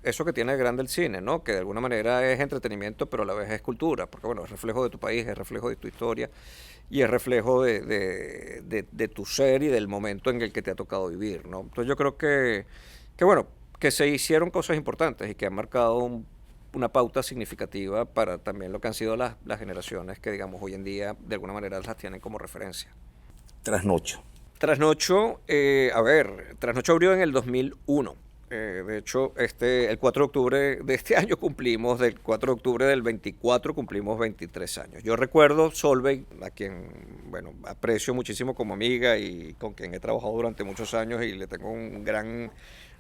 [SPEAKER 1] eso que tiene de grande el cine, ¿no? Que de alguna manera es entretenimiento, pero a la vez es cultura, porque, bueno, es reflejo de tu país, es reflejo de tu historia y es reflejo de tu ser y del momento en el que te ha tocado vivir, ¿no? Entonces yo creo bueno, que se hicieron cosas importantes y que han marcado una pauta significativa para también lo que han sido las generaciones que, digamos, hoy en día de alguna manera las tienen como referencia.
[SPEAKER 2] Trasnocho.
[SPEAKER 1] Trasnocho, Trasnocho abrió en el 2001. De hecho, el 4 de octubre de este año del 4 de octubre del 24 cumplimos 23 años. Yo recuerdo Solveig, a quien, bueno, aprecio muchísimo como amiga y con quien he trabajado durante muchos años y le tengo un gran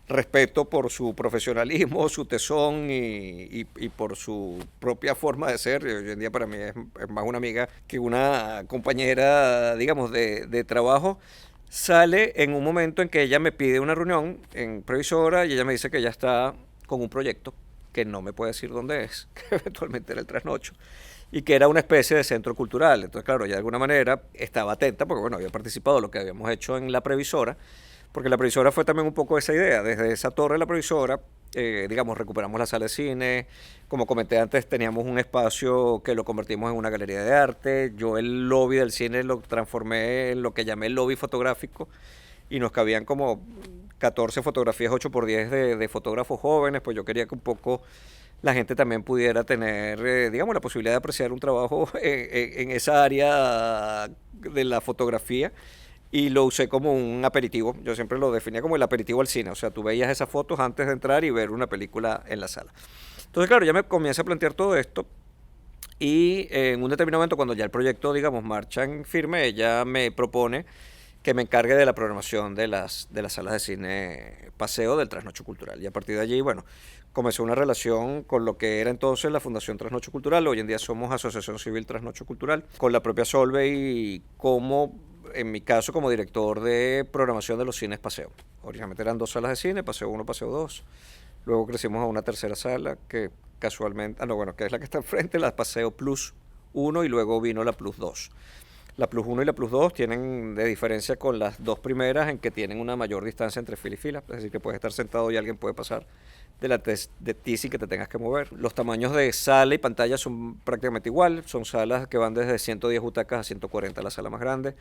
[SPEAKER 1] respeto por su profesionalismo, su tesón y por su propia forma de ser. Hoy en día para mí es más una amiga que una compañera, digamos, de trabajo. Sale en un momento en que ella me pide una reunión en Previsora y ella me dice que ella está con un proyecto que no me puede decir dónde es, que eventualmente era el Trasnocho, y que era una especie de centro cultural. Entonces, claro, ella de alguna manera estaba atenta porque, bueno, había participado de lo que habíamos hecho en la Previsora, porque la Previsora fue también un poco esa idea. Desde esa torre de la Previsora, digamos, recuperamos la sala de cine. Como comenté antes, teníamos un espacio que lo convertimos en una galería de arte. Yo el lobby del cine lo transformé en lo que llamé el lobby fotográfico y nos cabían como 14 fotografías 8x10 de fotógrafos jóvenes. Pues yo quería que un poco la gente también pudiera tener, digamos, la posibilidad de apreciar un trabajo en esa área de la fotografía, y lo usé como un aperitivo. Yo siempre lo definía como el aperitivo al cine. O sea, tú veías esas fotos antes de entrar y ver una película en la sala. Entonces, claro, ya me comienza a plantear todo esto. Y en un determinado momento, cuando ya el proyecto, digamos, marcha en firme, ella me propone que me encargue de la programación de las salas de cine Paseo del Trasnocho Cultural. Y a partir de allí, bueno, comenzó una relación con lo que era entonces la Fundación Trasnocho Cultural. Hoy en día somos Asociación Civil Trasnocho Cultural, con la propia Solveig como, en mi caso, como director de programación de los cines Paseo. Originalmente eran 2 salas de cine, Paseo 1, Paseo 2. Luego crecimos a una tercera sala que casualmente, que es la que está enfrente, la Paseo Plus 1, y luego vino la Plus 2. La Plus 1 y la Plus 2 tienen de diferencia con las dos primeras en que tienen una mayor distancia entre fila y fila, es decir, que puedes estar sentado y alguien puede pasar delante de ti sin que te tengas que mover. Los tamaños de sala y pantalla son prácticamente igual, son salas que van desde 110 butacas a 140, la sala más grande.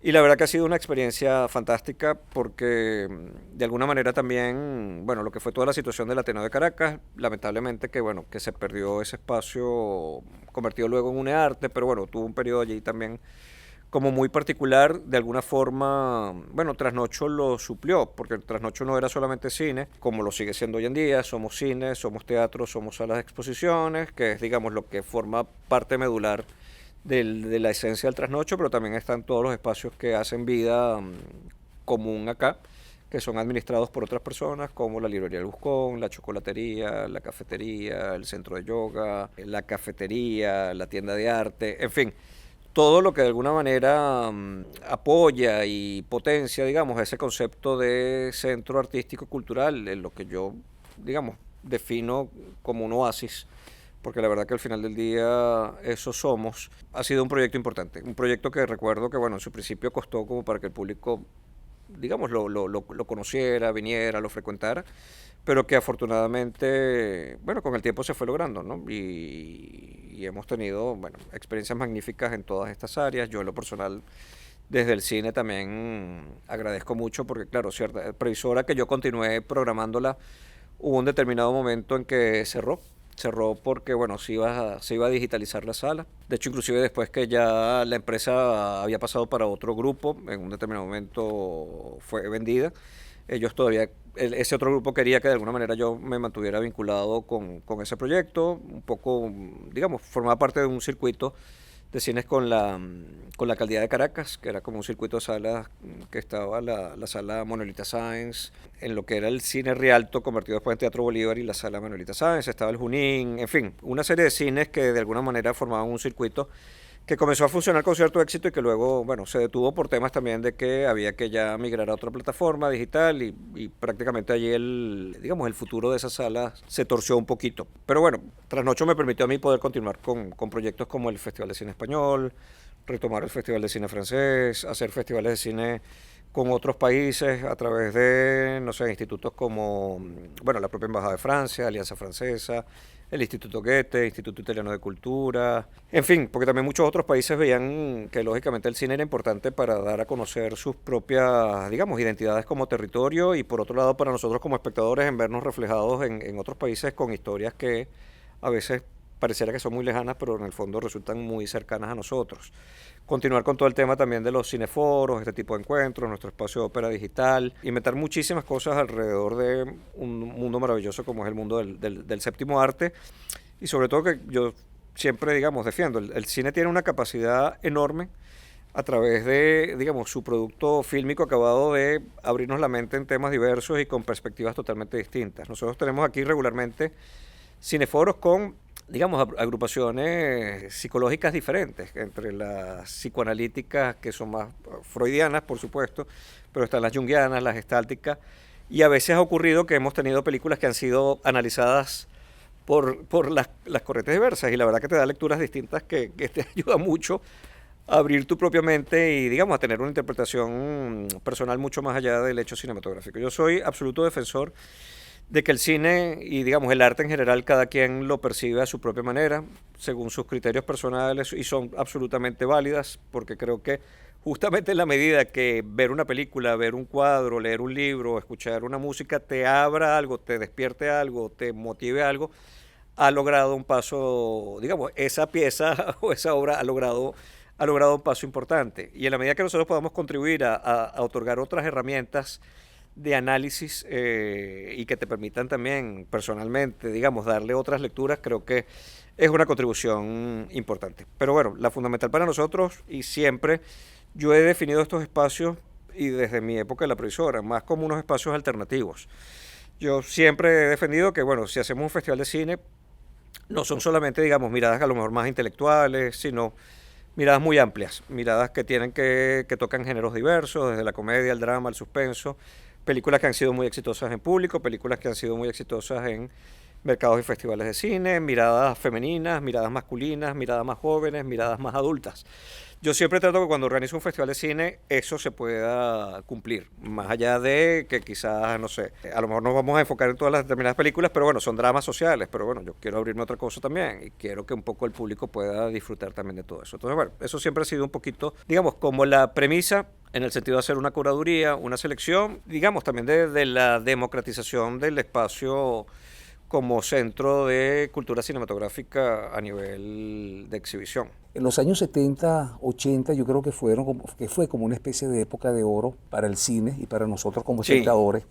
[SPEAKER 1] Y la verdad que ha sido una experiencia fantástica porque de alguna manera también, bueno, lo que fue toda la situación del Ateneo de Caracas, lamentablemente que, bueno, que se perdió ese espacio convertido luego en un arte, pero bueno, tuvo un periodo allí también como muy particular. De alguna forma, bueno, Trasnocho lo suplió, porque el Trasnocho no era solamente cine, como lo sigue siendo hoy en día. Somos cine, somos teatro, somos salas de exposiciones, que es, digamos, lo que forma parte medular de la esencia del Trasnocho, pero también están todos los espacios que hacen vida común acá, que son administrados por otras personas, como la librería del Buscón, la chocolatería, la cafetería, el centro de yoga, la cafetería, la tienda de arte, en fin, todo lo que de alguna manera apoya y potencia, digamos, ese concepto de centro artístico cultural, en lo que yo, digamos, defino como un oasis, porque la verdad que al final del día eso somos. Ha sido un proyecto importante, un proyecto que recuerdo que, bueno, en su principio costó como para que el público, digamos, lo conociera, viniera, lo frecuentara, pero que afortunadamente, bueno, con el tiempo se fue logrando, ¿no? Y hemos tenido, bueno, experiencias magníficas en todas estas áreas. Yo en lo personal, desde el cine también agradezco mucho porque, claro, cierta Previsora, que yo continué programándola, hubo un determinado momento en que cerró porque, bueno, se iba a digitalizar la sala. De hecho, inclusive después que ya la empresa había pasado para otro grupo, en un determinado momento fue vendida. Ellos todavía, ese otro grupo quería que de alguna manera yo me mantuviera vinculado con ese proyecto, un poco, digamos, formaba parte de un circuito de cines con la alcaldía de Caracas, que era como un circuito de salas que estaba la sala Manuelita Sáenz, en lo que era el cine Rialto, convertido después en Teatro Bolívar, y la sala Manuelita Sáenz, estaba el Junín, en fin, una serie de cines que de alguna manera formaban un circuito que comenzó a funcionar con cierto éxito y que luego, bueno, se detuvo por temas también de que había que ya migrar a otra plataforma digital y prácticamente allí digamos, el futuro de esas salas se torció un poquito. Pero bueno, Trasnocho me permitió a mí poder continuar con proyectos como el Festival de Cine Español, retomar el Festival de Cine Francés, hacer festivales de cine con otros países a través de, no sé, institutos como, bueno, la propia Embajada de Francia, Alianza Francesa, el Instituto Goethe, Instituto Italiano de Cultura, en fin, porque también muchos otros países veían que lógicamente el cine era importante para dar a conocer sus propias, digamos, identidades como territorio y por otro lado para nosotros como espectadores en vernos reflejados en otros países con historias que a veces pareciera que son muy lejanas, pero en el fondo resultan muy cercanas a nosotros. Continuar con todo el tema también de los cineforos, este tipo de encuentros, nuestro espacio de ópera digital, inventar muchísimas cosas alrededor de un mundo maravilloso como es el mundo del séptimo arte. Y sobre todo que yo siempre, digamos, defiendo, el cine tiene una capacidad enorme a través de, digamos, su producto fílmico acabado de abrirnos la mente en temas diversos y con perspectivas totalmente distintas. Nosotros tenemos aquí regularmente cineforos con, digamos, agrupaciones psicológicas diferentes, entre las psicoanalíticas, que son más freudianas, por supuesto, pero están las junguianas, las gestálticas, y a veces ha ocurrido que hemos tenido películas que han sido analizadas por las corrientes diversas, y la verdad que te da lecturas distintas que te ayuda mucho a abrir tu propia mente y, digamos, a tener una interpretación personal mucho más allá del hecho cinematográfico. Yo soy absoluto defensor de que el cine y, digamos, el arte en general, cada quien lo percibe a su propia manera, según sus criterios personales, y son absolutamente válidas, porque creo que justamente en la medida que ver una película, ver un cuadro, leer un libro, escuchar una música, te abra algo, te despierte algo, te motive algo, ha logrado un paso, digamos, esa pieza o esa obra ha logrado un paso importante. Y en la medida que nosotros podamos contribuir a otorgar otras herramientas de análisis y que te permitan también personalmente, digamos, darle otras lecturas, creo que es una contribución importante. Pero bueno, la fundamental para nosotros, y siempre yo he definido estos espacios, y desde mi época de la previsora, más como unos espacios alternativos. Yo siempre he defendido que, bueno, si hacemos un festival de cine, no son solamente, digamos, miradas a lo mejor más intelectuales, sino miradas muy amplias, miradas que tocan géneros diversos, desde la comedia, el drama, el suspenso, películas que han sido muy exitosas en público, películas que han sido muy exitosas en mercados y festivales de cine, miradas femeninas, miradas masculinas, miradas más jóvenes, miradas más adultas. Yo siempre trato que cuando organizo un festival de cine eso se pueda cumplir, más allá de que quizás, no sé, a lo mejor nos vamos a enfocar en todas las determinadas películas, pero bueno, son dramas sociales, pero bueno, yo quiero abrirme a otra cosa también y quiero que un poco el público pueda disfrutar también de todo eso. Entonces, bueno, eso siempre ha sido un poquito, digamos, como la premisa en el sentido de hacer una curaduría, una selección, digamos, también de la democratización del espacio como centro de cultura cinematográfica a nivel de exhibición.
[SPEAKER 2] En los años 70, 80, yo creo que fue como una especie de época de oro para el cine y para nosotros como espectadores.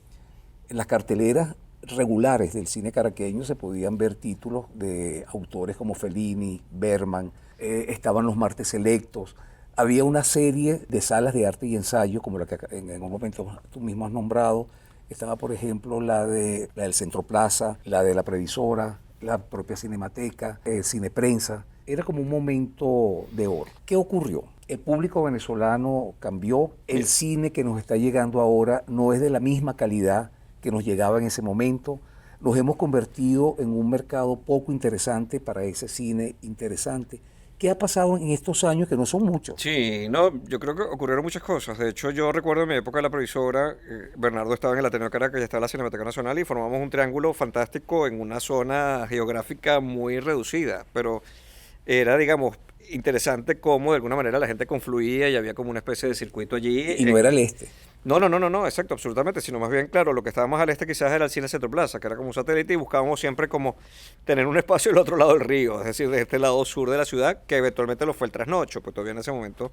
[SPEAKER 2] En las carteleras regulares del cine caraqueño se podían ver títulos de autores como Fellini, Bergman, estaban los martes selectos. Había una serie de salas de arte y ensayo, como la que en un momento tú mismo has nombrado. Estaba, por ejemplo, la del Centro Plaza, la de la Previsora, la propia Cinemateca, Cine Prensa. Era como un momento de oro. ¿Qué ocurrió? El público venezolano cambió. El cine que nos está llegando ahora no es de la misma calidad que nos llegaba en ese momento. Nos hemos convertido en un mercado poco interesante para ese cine interesante. ¿Qué ha pasado en estos años, que no son muchos?
[SPEAKER 1] Sí, no, yo creo que ocurrieron muchas cosas. De hecho, yo recuerdo en mi época de la previsora, Bernardo estaba en el Ateneo de Caracas, ya estaba la Cinemateca Nacional y formamos un triángulo fantástico en una zona geográfica muy reducida, pero era, digamos, interesante cómo de alguna manera la gente confluía y había como una especie de circuito allí.
[SPEAKER 2] Y no era el este.
[SPEAKER 1] No, exacto, absolutamente, sino más bien, claro, lo que estaba más al este quizás era el Cine Centro Plaza, que era como un satélite y buscábamos siempre como tener un espacio del otro lado del río, es decir, de este lado sur de la ciudad, que eventualmente lo fue el Trasnocho, pues todavía en ese momento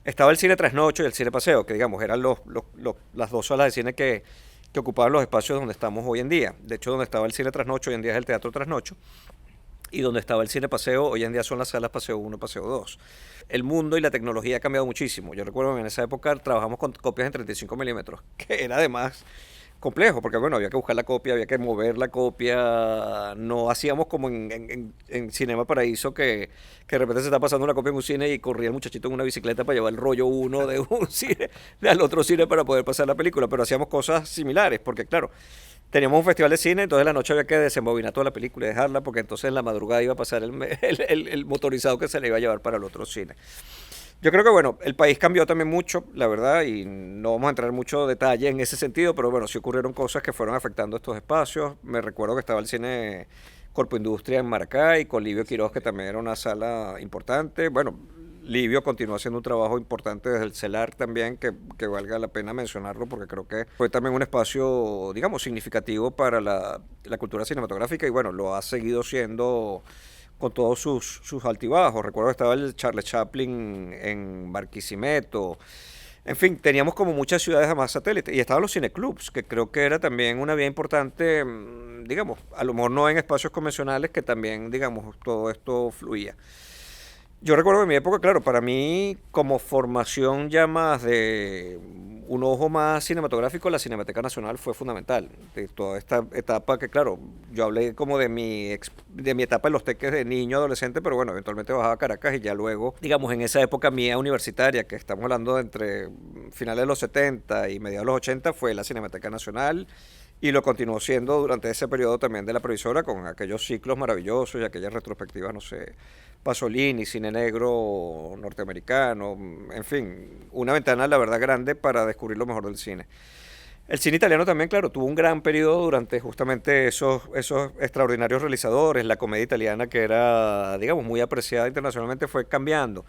[SPEAKER 1] estaba el Cine Trasnocho y el Cine Paseo, que digamos eran las dos salas de cine que ocupaban los espacios donde estamos hoy en día. De hecho, donde estaba el cine Trasnocho, hoy en día es el Teatro Trasnocho. Y donde estaba el cine Paseo, hoy en día son las salas Paseo 1, Paseo 2. El mundo y la tecnología ha cambiado muchísimo. Yo recuerdo que en esa época trabajamos con copias en 35 milímetros, que era además complejo, porque bueno, había que buscar la copia, había que mover la copia, no hacíamos como en Cinema Paraíso, que de repente se está pasando una copia en un cine y corría el muchachito en una bicicleta para llevar el rollo uno de un cine al otro cine para poder pasar la película, pero hacíamos cosas similares, porque claro, teníamos un festival de cine, entonces la noche había que desembobinar toda la película y dejarla, porque entonces en la madrugada iba a pasar el motorizado que se le iba a llevar para el otro cine. Yo creo que, bueno, el país cambió también mucho, la verdad, y no vamos a entrar en mucho detalle en ese sentido, pero bueno, sí ocurrieron cosas que fueron afectando estos espacios. Me recuerdo que estaba el cine Corpo Industria en Maracay, con Livio Quiroz, que también era una sala importante. Bueno, Livio continuó haciendo un trabajo importante desde el CELAR también, que valga la pena mencionarlo, porque creo que fue también un espacio, digamos, significativo para la cultura cinematográfica, y bueno, lo ha seguido siendo con todos sus altibajos. Recuerdo que estaba el Charles Chaplin en Barquisimeto. En fin, teníamos como muchas ciudades además satélites. Y estaban los cineclubs, que creo que era también una vía importante, digamos, a lo mejor no en espacios convencionales, que también, digamos, todo esto fluía. Yo recuerdo que en mi época, claro, para mí como formación ya más de un ojo más cinematográfico, la Cinemateca Nacional fue fundamental. De toda esta etapa que, claro, yo hablé como de mi etapa en Los Teques de niño, adolescente, pero bueno, eventualmente bajaba a Caracas y ya luego, digamos, en esa época mía universitaria, que estamos hablando de entre finales de los 70 y mediados de los 80, fue la Cinemateca Nacional. Y lo continuó siendo durante ese periodo también de la previsora, con aquellos ciclos maravillosos y aquellas retrospectivas, no sé, Pasolini, cine negro norteamericano, en fin, una ventana, la verdad, grande para descubrir lo mejor del cine. El cine italiano también, claro, tuvo un gran periodo durante justamente esos extraordinarios realizadores. La comedia italiana, que era, digamos, muy apreciada internacionalmente, fue cambiando.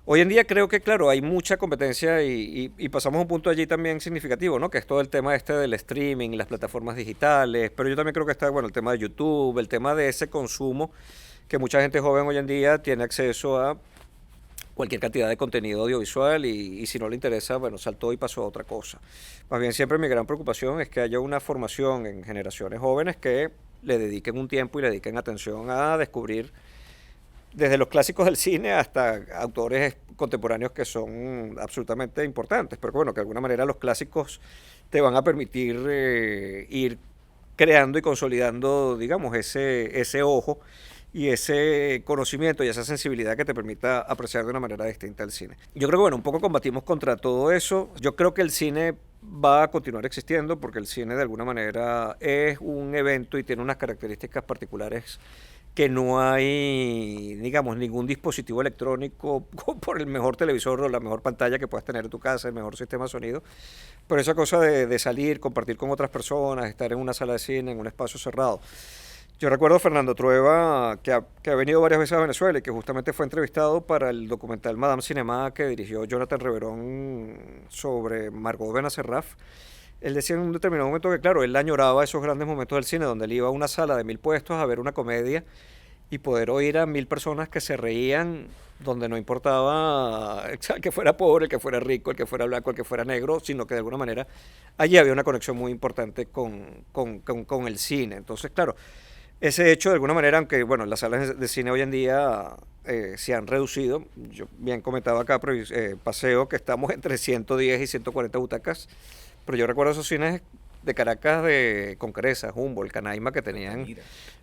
[SPEAKER 1] Hoy en día creo que, claro, hay mucha competencia y pasamos a un punto allí también significativo, ¿no? Que es todo el tema este del streaming, las plataformas digitales, pero yo también creo que está, bueno, el tema de YouTube, el tema de ese consumo, que mucha gente joven hoy en día tiene acceso a cualquier cantidad de contenido audiovisual y si no le interesa, bueno, saltó y pasó a otra cosa. Más bien siempre mi gran preocupación es que haya una formación en generaciones jóvenes que le dediquen un tiempo y le dediquen atención a descubrir desde los clásicos del cine hasta autores contemporáneos que son absolutamente importantes, pero bueno, que de alguna manera los clásicos te van a permitir ir creando y consolidando, digamos, ese ojo y ese conocimiento y esa sensibilidad que te permita apreciar de una manera distinta el cine. Yo creo que, bueno, un poco combatimos contra todo eso. Yo creo que el cine va a continuar existiendo porque el cine de alguna manera es un evento y tiene unas características particulares que no hay, digamos, ningún dispositivo electrónico por el mejor televisor o la mejor pantalla que puedas tener en tu casa, el mejor sistema de sonido. Pero esa cosa de salir, compartir con otras personas, estar en una sala de cine, en un espacio cerrado. Yo recuerdo a Fernando Trueba, que ha venido varias veces a Venezuela y que justamente fue entrevistado para el documental Madame Cinema que dirigió Jonathan Reverón sobre Margot Benacerraf. Él decía en un determinado momento que, claro, él añoraba esos grandes momentos del cine donde él iba a una sala de 1000 puestos a ver una comedia y poder oír a 1000 personas que se reían, donde no importaba el que fuera pobre, el que fuera rico, el que fuera blanco, el que fuera negro, sino que de alguna manera allí había una conexión muy importante con el cine. Entonces, claro, ese hecho de alguna manera, aunque bueno, las salas de cine hoy en día se han reducido, yo bien comentaba acá, Paseo, que estamos entre 110 y 140 butacas, pero yo recuerdo esos cines de Caracas con Cresa, Humboldt, Canaima, que tenían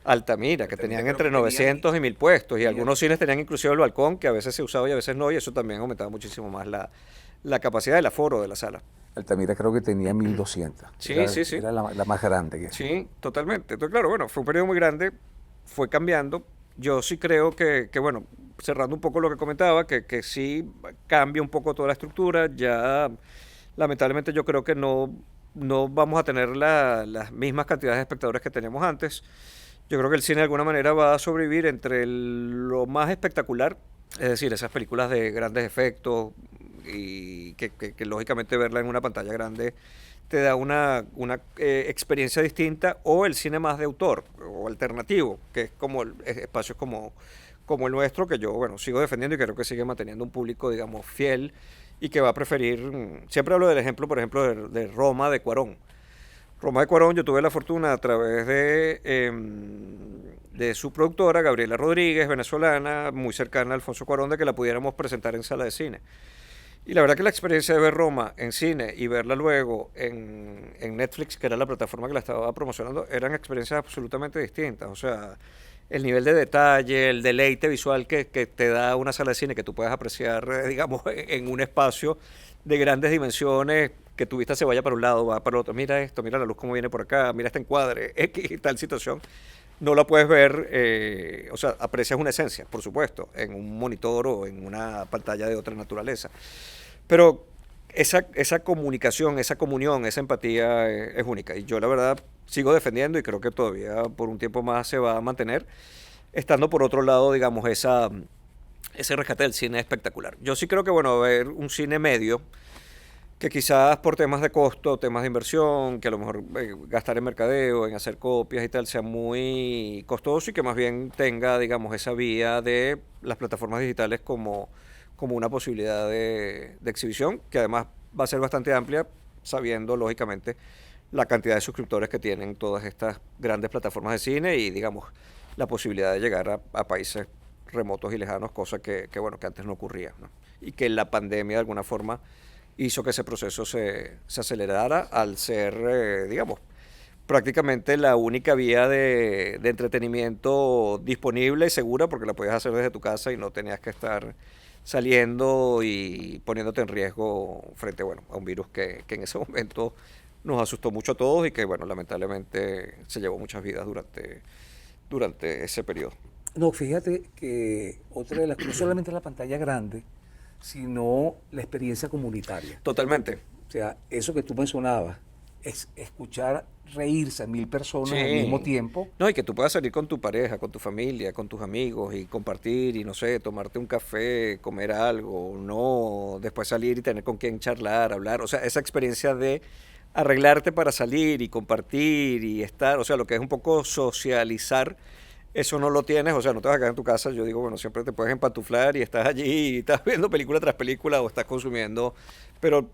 [SPEAKER 1] Altamira, que tenían entre 900 y 1000 puestos, y algunos cines tenían inclusive el balcón, que a veces se usaba y a veces no, y eso también aumentaba muchísimo más la capacidad del aforo de la sala.
[SPEAKER 2] Altamira creo que tenía 1200.
[SPEAKER 1] Sí,
[SPEAKER 2] era,
[SPEAKER 1] sí, sí.
[SPEAKER 2] Era la más grande.
[SPEAKER 1] Sí, totalmente. Entonces, claro, bueno, fue un periodo muy grande, fue cambiando. Yo sí creo que bueno, cerrando un poco lo que comentaba, que sí cambia un poco toda la estructura, ya lamentablemente yo creo que no vamos a tener las mismas cantidades de espectadores que teníamos antes. Yo creo que el cine de alguna manera va a sobrevivir entre lo más espectacular, es decir, esas películas de grandes efectos y que lógicamente verla en una pantalla grande te da una experiencia distinta, o el cine más de autor o alternativo, que es como espacios como el nuestro, que yo, bueno, sigo defendiendo y creo que sigue manteniendo un público, digamos, fiel y que va a preferir, siempre hablo del ejemplo, por ejemplo, de Roma, de Cuarón. Roma de Cuarón, yo tuve la fortuna a través de su productora, Gabriela Rodríguez, venezolana, muy cercana a Alfonso Cuarón, de que la pudiéramos presentar en sala de cine. Y la verdad que la experiencia de ver Roma en cine y verla luego en Netflix, que era la plataforma que la estaba promocionando, eran experiencias absolutamente distintas. O sea, el nivel de detalle, el deleite visual que te da una sala de cine que tú puedes apreciar, digamos, en un espacio de grandes dimensiones, que tu vista se vaya para un lado, va para el otro. Mira esto, mira la luz como viene por acá, mira este encuadre, X y tal situación. No la puedes ver, o sea, aprecias una esencia, por supuesto, en un monitor o en una pantalla de otra naturaleza. Pero esa comunicación, esa comunión, esa empatía es única. Y yo la verdad sigo defendiendo y creo que todavía por un tiempo más se va a mantener, estando por otro lado, digamos, ese rescate del cine espectacular. Yo sí creo que, bueno, ver un cine medio, que quizás por temas de costo, temas de inversión, que a lo mejor gastar en mercadeo, en hacer copias y tal, sea muy costoso y que más bien tenga, digamos, esa vía de las plataformas digitales como una posibilidad de exhibición, que además va a ser bastante amplia, sabiendo, lógicamente, la cantidad de suscriptores que tienen todas estas grandes plataformas de cine y, digamos, la posibilidad de llegar a países remotos y lejanos, cosa bueno, que antes no ocurría, ¿no? Y que la pandemia, de alguna forma, hizo que ese proceso se acelerara al ser, digamos, prácticamente la única vía de entretenimiento disponible y segura, porque la podías hacer desde tu casa y no tenías que estar saliendo y poniéndote en riesgo frente, bueno, a un virus que en ese momento nos asustó mucho a todos y que, bueno, lamentablemente se llevó muchas vidas durante ese periodo.
[SPEAKER 2] No, fíjate que otra de las, no solamente la pantalla grande, sino la experiencia comunitaria.
[SPEAKER 1] Totalmente.
[SPEAKER 2] O sea, eso que tú mencionabas, es escuchar reírse a 1000 personas al mismo
[SPEAKER 1] Sí.
[SPEAKER 2] tiempo.
[SPEAKER 1] No, y que tú puedas salir con tu pareja, con tu familia, con tus amigos y compartir y no sé, tomarte un café, comer algo, no, después salir y tener con quién charlar, hablar, o sea, esa experiencia de arreglarte para salir y compartir y estar, o sea, lo que es un poco socializar, eso no lo tienes, o sea, no te vas a quedar en tu casa, yo digo, bueno, siempre te puedes empantuflar y estás allí y estás viendo película tras película o estás consumiendo, pero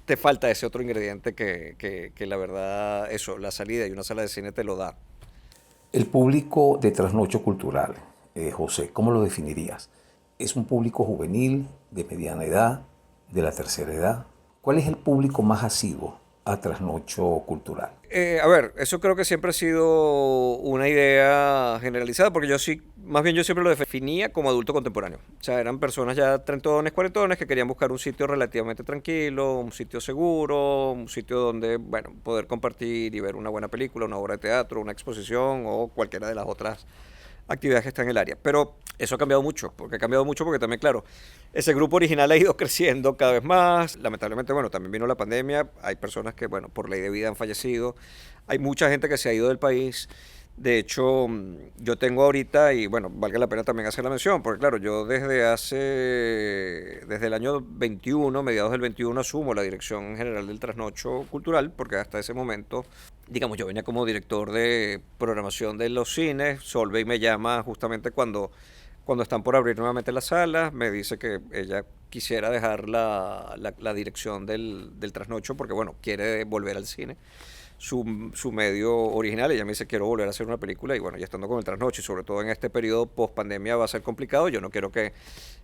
[SPEAKER 1] te falta ese otro ingrediente que la verdad, eso, la salida y una sala de cine te lo da.
[SPEAKER 2] El público de Trasnocho Cultural, José, ¿cómo lo definirías? ¿Es un público juvenil, de mediana edad, de la tercera edad? ¿Cuál es el público más asiduo a Trasnocho Cultural?
[SPEAKER 1] A ver, eso creo que siempre ha sido una idea generalizada, porque yo sí, más bien yo siempre lo definía como adulto contemporáneo. O sea, eran personas ya trentones, cuarentones que querían buscar un sitio relativamente tranquilo, un sitio seguro, un sitio donde, bueno, poder compartir y ver una buena película, una obra de teatro, una exposición o cualquiera de las otras actividades que están en el área. Pero eso ha cambiado mucho porque también, claro, ese grupo original ha ido creciendo cada vez más. Lamentablemente, bueno, también vino la pandemia. Hay personas que, bueno, por ley de vida han fallecido. Hay mucha gente que se ha ido del país. De hecho, yo tengo ahorita, y bueno, valga la pena también hacer la mención, porque claro, yo desde el año 21, mediados del 21, asumo la dirección general del Trasnocho Cultural, porque hasta ese momento, digamos, yo venía como director de programación de los cines. Solveig me llama justamente cuando están por abrir nuevamente las salas, me dice que ella quisiera dejar la dirección del Trasnocho, porque bueno, quiere volver al cine. Su medio original. Ella me dice, quiero volver a hacer una película y bueno, ya estando con el Trasnocho y sobre todo en este periodo post pandemia va a ser complicado. Yo no quiero que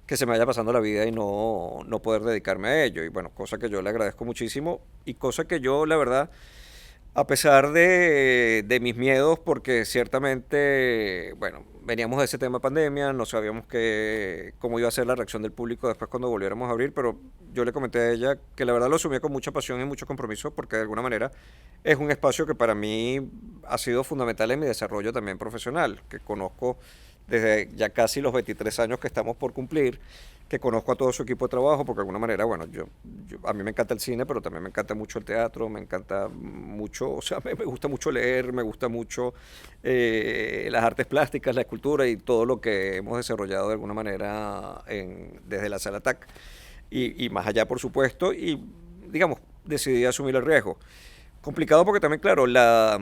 [SPEAKER 1] se me vaya pasando la vida y no poder dedicarme a ello. Y bueno, cosa que yo le agradezco muchísimo y cosa que yo, la verdad, a pesar de mis miedos, porque ciertamente, bueno, veníamos de ese tema pandemia, no sabíamos cómo iba a ser la reacción del público después cuando volviéramos a abrir, pero yo le comenté a ella que la verdad lo asumía con mucha pasión y mucho compromiso, porque de alguna manera es un espacio que para mí ha sido fundamental en mi desarrollo también profesional, que conozco desde ya casi los 23 años que estamos por cumplir, que conozco a todo su equipo de trabajo, porque de alguna manera, bueno, a mí me encanta el cine, pero también me encanta mucho el teatro, me encanta mucho, o sea, me gusta mucho leer, me gusta mucho las artes plásticas, la escultura y todo lo que hemos desarrollado de alguna manera desde la Sala TAC y más allá, por supuesto, y digamos, decidí asumir el riesgo. Complicado porque también, claro, la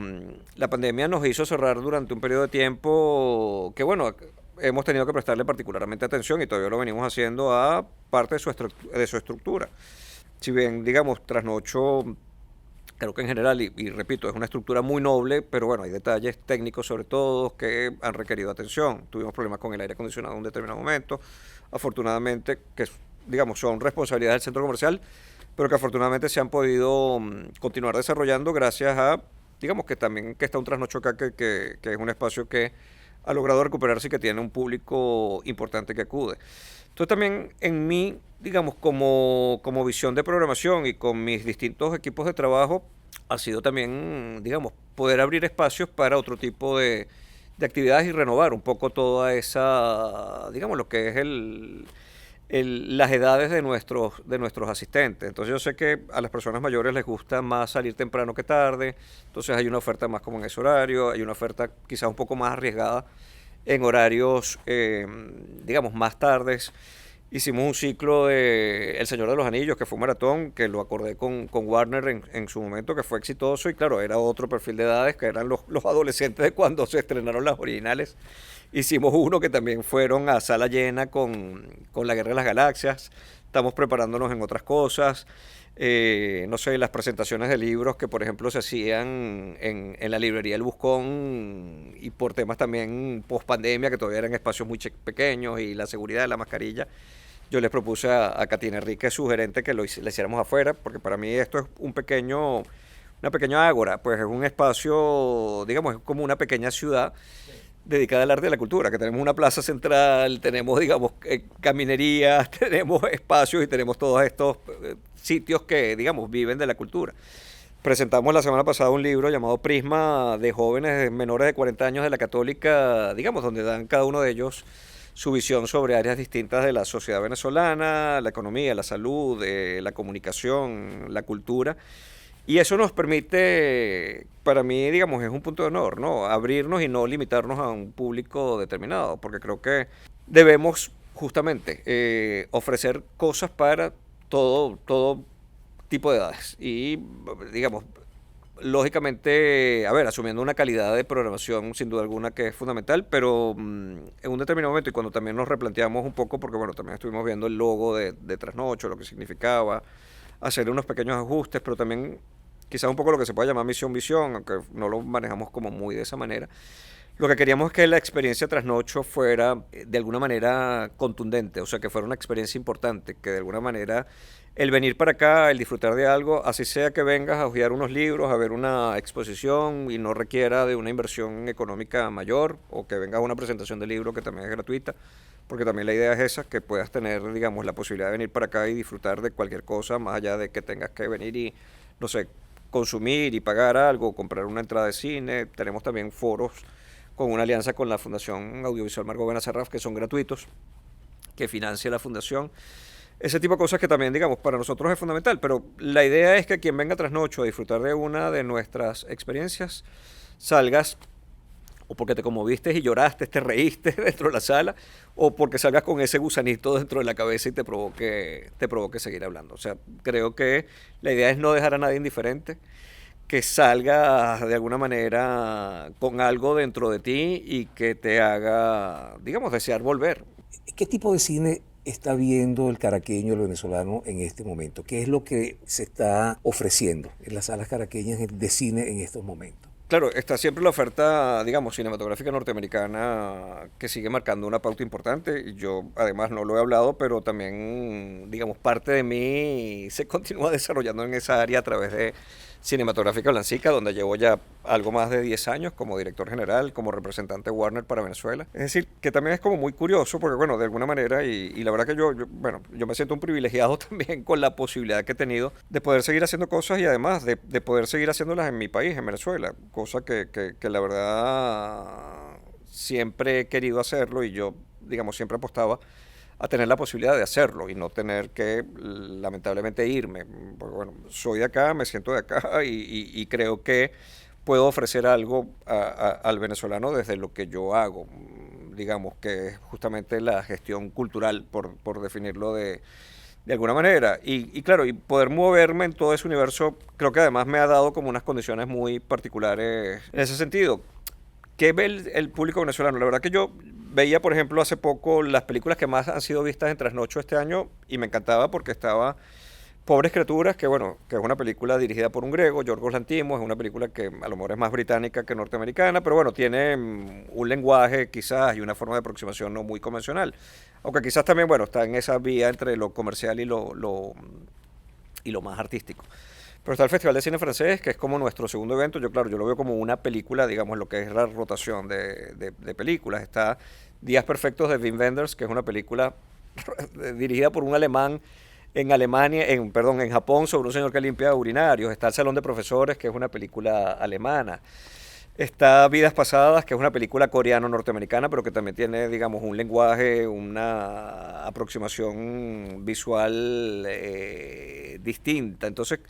[SPEAKER 1] pandemia nos hizo cerrar durante un periodo de tiempo que, bueno, hemos tenido que prestarle particularmente atención y todavía lo venimos haciendo a parte de su estructura. Si bien, digamos, Trasnocho Creo que en general, y repito, es una estructura muy noble, pero bueno, hay detalles técnicos sobre todo que han requerido atención. Tuvimos problemas con el aire acondicionado en un determinado momento, afortunadamente, que digamos son responsabilidades del centro comercial, pero que afortunadamente se han podido continuar desarrollando gracias a, digamos que también que está un trasnocho acá que es un espacio que ha logrado recuperarse y que tiene un público importante que acude. Entonces también en mí, digamos, como visión de programación y con mis distintos equipos de trabajo, ha sido también, digamos, poder abrir espacios para otro tipo de actividades y renovar un poco toda esa, digamos, lo que es las edades de nuestros asistentes. Entonces yo sé que a las personas mayores les gusta más salir temprano que tarde, entonces hay una oferta más como en ese horario, hay una oferta quizás un poco más arriesgada en horarios, digamos, más tardes. Hicimos un ciclo de El Señor de los Anillos, que fue un maratón, que lo acordé con Warner en su momento, que fue exitoso, y claro, era otro perfil de edades, que eran los adolescentes de cuando se estrenaron las originales. Hicimos uno que también fueron a sala llena con La Guerra de las Galaxias. Estamos preparándonos en otras cosas. No sé, las presentaciones de libros que, por ejemplo, se hacían en la librería El Buscón y por temas también post pandemia, que todavía eran espacios muy pequeños y la seguridad de la mascarilla. Yo les propuse a Katina Enrique, su gerente, que lo hiciéramos afuera, porque para mí esto es una pequeña ágora, pues es un espacio, digamos, es como una pequeña ciudad dedicada al arte y a la cultura, que tenemos una plaza central, tenemos, digamos, caminerías, tenemos espacios y tenemos todos estos sitios que, digamos, viven de la cultura. Presentamos la semana pasada un libro llamado Prisma de jóvenes menores de 40 años de la Católica, digamos, donde dan cada uno de ellos su visión sobre áreas distintas de la sociedad venezolana, la economía, la salud, la comunicación, la cultura. Y eso nos permite, para mí, digamos, es un punto de honor, ¿no? Abrirnos y no limitarnos a un público determinado, porque creo que debemos justamente ofrecer cosas para todo tipo de edades. Y, digamos, lógicamente, a ver, asumiendo una calidad de programación sin duda alguna que es fundamental, pero en un determinado momento y cuando también nos replanteamos un poco, porque bueno, también estuvimos viendo el logo de Trasnocho, lo que significaba, hacer unos pequeños ajustes, pero también quizás un poco lo que se puede llamar misión-visión, aunque no lo manejamos como muy de esa manera. Lo que queríamos es que la experiencia Trasnocho fuera de alguna manera contundente, o sea, que fuera una experiencia importante, que de alguna manera el venir para acá, el disfrutar de algo, así sea que vengas a hojear unos libros, a ver una exposición y no requiera de una inversión económica mayor, o que vengas a una presentación de libro que también es gratuita, porque también la idea es esa, que puedas tener, digamos, la posibilidad de venir para acá y disfrutar de cualquier cosa, más allá de que tengas que venir y, no sé, consumir y pagar algo, comprar una entrada de cine. Tenemos también foros con una alianza con la Fundación Audiovisual Margot Benacerraf, que son gratuitos, que financia la fundación. Ese tipo de cosas que también, digamos, para nosotros es fundamental, pero la idea es que quien venga a Trasnocho a disfrutar de una de nuestras experiencias, salgas o porque te conmoviste y lloraste, te reíste dentro de la sala, o porque salgas con ese gusanito dentro de la cabeza y te provoque seguir hablando. O sea, creo que la idea es no dejar a nadie indiferente, que salga de alguna manera con algo dentro de ti y que te haga, digamos, desear volver.
[SPEAKER 2] ¿Qué tipo de cine está viendo el caraqueño, el venezolano en este momento? ¿Qué es lo que se está ofreciendo en las salas caraqueñas de cine en estos momentos?
[SPEAKER 1] Claro, está siempre la oferta, digamos, cinematográfica norteamericana que sigue marcando una pauta importante. Y yo, además, no lo he hablado, pero también, digamos, parte de mí se continúa desarrollando en esa área a través de Cinematográfica Blancica, donde llevo ya algo más de 10 años como director general, como representante Warner para Venezuela. Es decir, que también es como muy curioso, porque bueno, de alguna manera, y la verdad que bueno, yo me siento un privilegiado también con la posibilidad que he tenido de poder seguir haciendo cosas y además de poder seguir haciéndolas en mi país, en Venezuela, cosa que la verdad siempre he querido hacerlo y yo, digamos, siempre apostaba a tener la posibilidad de hacerlo y no tener que lamentablemente irme. Porque bueno, soy de acá, me siento de acá y creo que puedo ofrecer algo al venezolano desde lo que yo hago, digamos que es justamente la gestión cultural, por definirlo de alguna manera. Y claro, y poder moverme en todo ese universo, creo que además me ha dado como unas condiciones muy particulares en ese sentido. ¿Qué ve el público venezolano? La verdad que yo veía, por ejemplo, hace poco las películas que más han sido vistas en Trasnocho este año y me encantaba porque estaba Pobres Criaturas, que bueno, que es una película dirigida por un griego, Yorgos Lanthimos, es una película que a lo mejor es más británica que norteamericana, pero bueno, tiene un lenguaje quizás y una forma de aproximación no muy convencional. Aunque quizás también, bueno, está en esa vía entre lo comercial y lo más artístico. Pero está el Festival de Cine Francés, que es como nuestro segundo evento. Yo, claro, yo lo veo como una película, digamos, lo que es la rotación de películas. Está Días Perfectos de Wim Wenders, que es una película dirigida por un alemán en Alemania, perdón, en Japón, sobre un señor que limpia urinarios. Está El Salón de Profesores, que es una película alemana. Está Vidas Pasadas, que es una película coreano-norteamericana, pero que también tiene, digamos, un lenguaje, una aproximación visual distinta. Entonces,